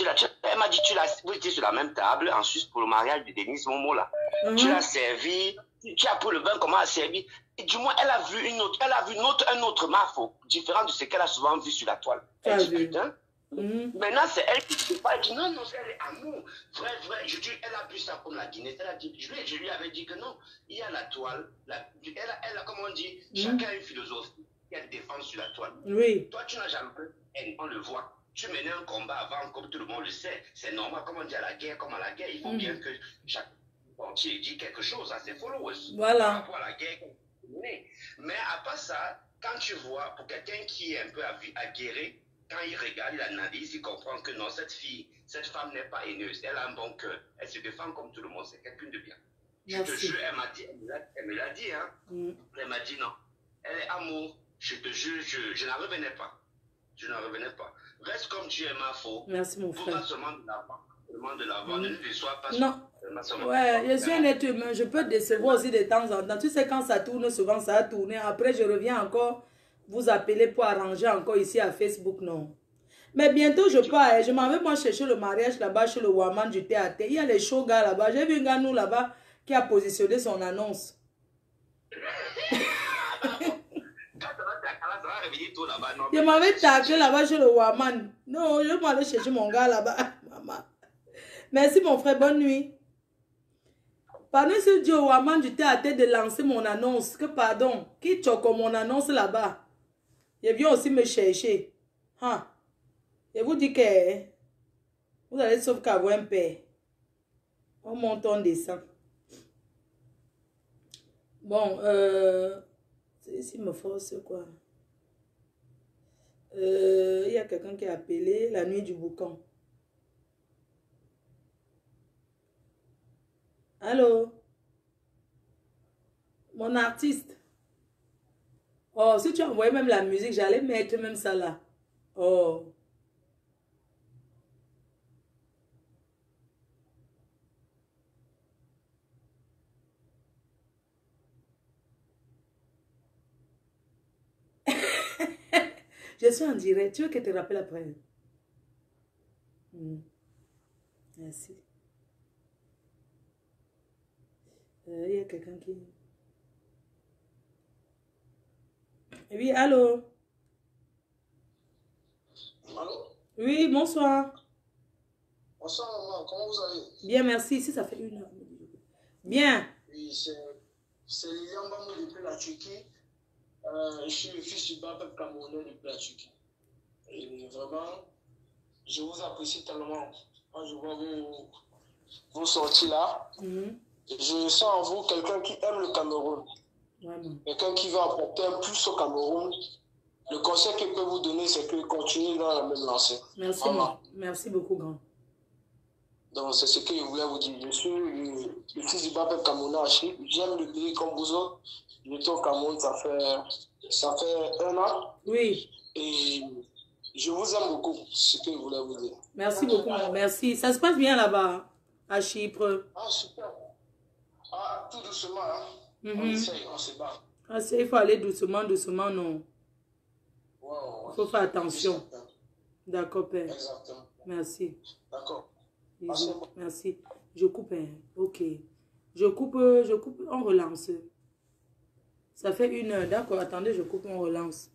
S6: vous étiez sur la même table en Suisse pour le mariage de Denise Momo là. Tu l'as servi. Tu as pris le vin, comment elle a servi. Et du moins, elle a vu un autre Mafo, différent de ce qu'elle a souvent vu sur la toile. Elle dit, putain. Maintenant, c'est elle qui se parle. Elle dit, non, elle est amour. Vrai. Je dis, elle a vu ça comme la Guinée. Elle a dit, je lui avais dit que non, il y a la toile. Elle a, comme on dit, chacun a une philosophie qu'elle défend sur la toile.
S1: Oui.
S6: Toi, tu n'as jamais haine, on le voit. Tu menais un combat avant, comme tout le monde le sait. C'est normal, comme on dit à la guerre, comme à la guerre. Il faut bien que chaque entier dit quelque chose à ses followers.
S1: Voilà.
S6: Par rapport à la guerre. Mais à part ça, quand tu vois, pour quelqu'un qui est un peu aguerri, quand il regarde, il analyse, il comprend que non, cette femme n'est pas haineuse, elle a un bon cœur, elle se défend comme tout le monde, c'est quelqu'un de bien.
S1: Merci.
S6: Je te jure, elle me l'a dit, hein. Elle m'a dit non, elle est amour, je te jure, je n'en revenais pas. Je ne revenais pas. Reste comme tu es, ma faux.
S1: Merci, mon frère.
S6: Pas seulement de l'avant. Seulement de l'avant. Ne déçois pas.
S1: Non. Ouais, je suis un être humain. Je peux décevoir aussi de temps en temps. Tu sais, quand ça tourne, souvent ça a tourné. Après, je reviens encore vous appeler pour arranger encore ici à Facebook, non. Mais bientôt, je pars. Je m'en vais moi chercher le mariage là-bas chez le Waman du théâtre. Il y a les show gars là-bas. J'ai vu un gars, nous, là-bas, qui a positionné son annonce. Je m'en vais tacler là-bas chez le Waman. Non, je vais aller chercher mon gars là-bas. Maman. Merci, mon frère. Bonne nuit. Pendant ce Dieu au Waman du théâtre de lancer mon annonce. Que pardon. Qui choque mon annonce là-bas? Il vient aussi me chercher. Hein? Je vous dis que vous allez sauf qu'avoir un père. On monte, on descend. Bon, ici me force quoi. Il y a quelqu'un qui a appelé la nuit du boucan. Allô? Mon artiste. Oh, si tu envoyais même la musique, j'allais mettre même ça là. Oh. Je suis en direct. Tu veux que je te rappelle après? Merci. Il y a quelqu'un qui... Oui, allô?
S7: Allô?
S1: Oui, bonsoir.
S7: Bonsoir, maman. Comment vous allez?
S1: Bien, merci. Ici, ça fait 1 heure. Bien.
S7: Oui, c'est Lilian Bamou depuis la Turquie. Je suis le fils du Babel Camerounais depuis la Turquie. Et vraiment, je vous apprécie tellement. Quand je vois vos sorties là, je sens en vous quelqu'un qui aime le Cameroun. Quelqu'un qui va apporter un plus au Cameroun. Le conseil que je peux vous donner, c'est que continuez dans la même lancée.
S1: Merci, merci beaucoup, grand.
S7: Donc, c'est ce que je voulais vous dire. Je suis le fils du Babel Camerounais. J'aime le pays comme vous autres. J'étais au Cameroun, ça fait 1 an.
S1: Oui.
S7: Et je vous aime beaucoup, c'est ce que je voulais vous dire.
S1: Merci beaucoup, merci. Ça se passe bien là-bas, à Chypre.
S7: Ah, super. Ah, tout doucement, hein. On essaye, on se bat.
S1: Ah, il faut aller doucement, doucement, non.
S7: Wow.
S1: Il faut faire attention. D'accord, père.
S7: Exactement.
S1: Merci.
S7: D'accord.
S1: Merci. Je coupe, hein. Ok. Je coupe, on relance. Ça fait 1 heure, d'accord. Attendez, je coupe, on relance.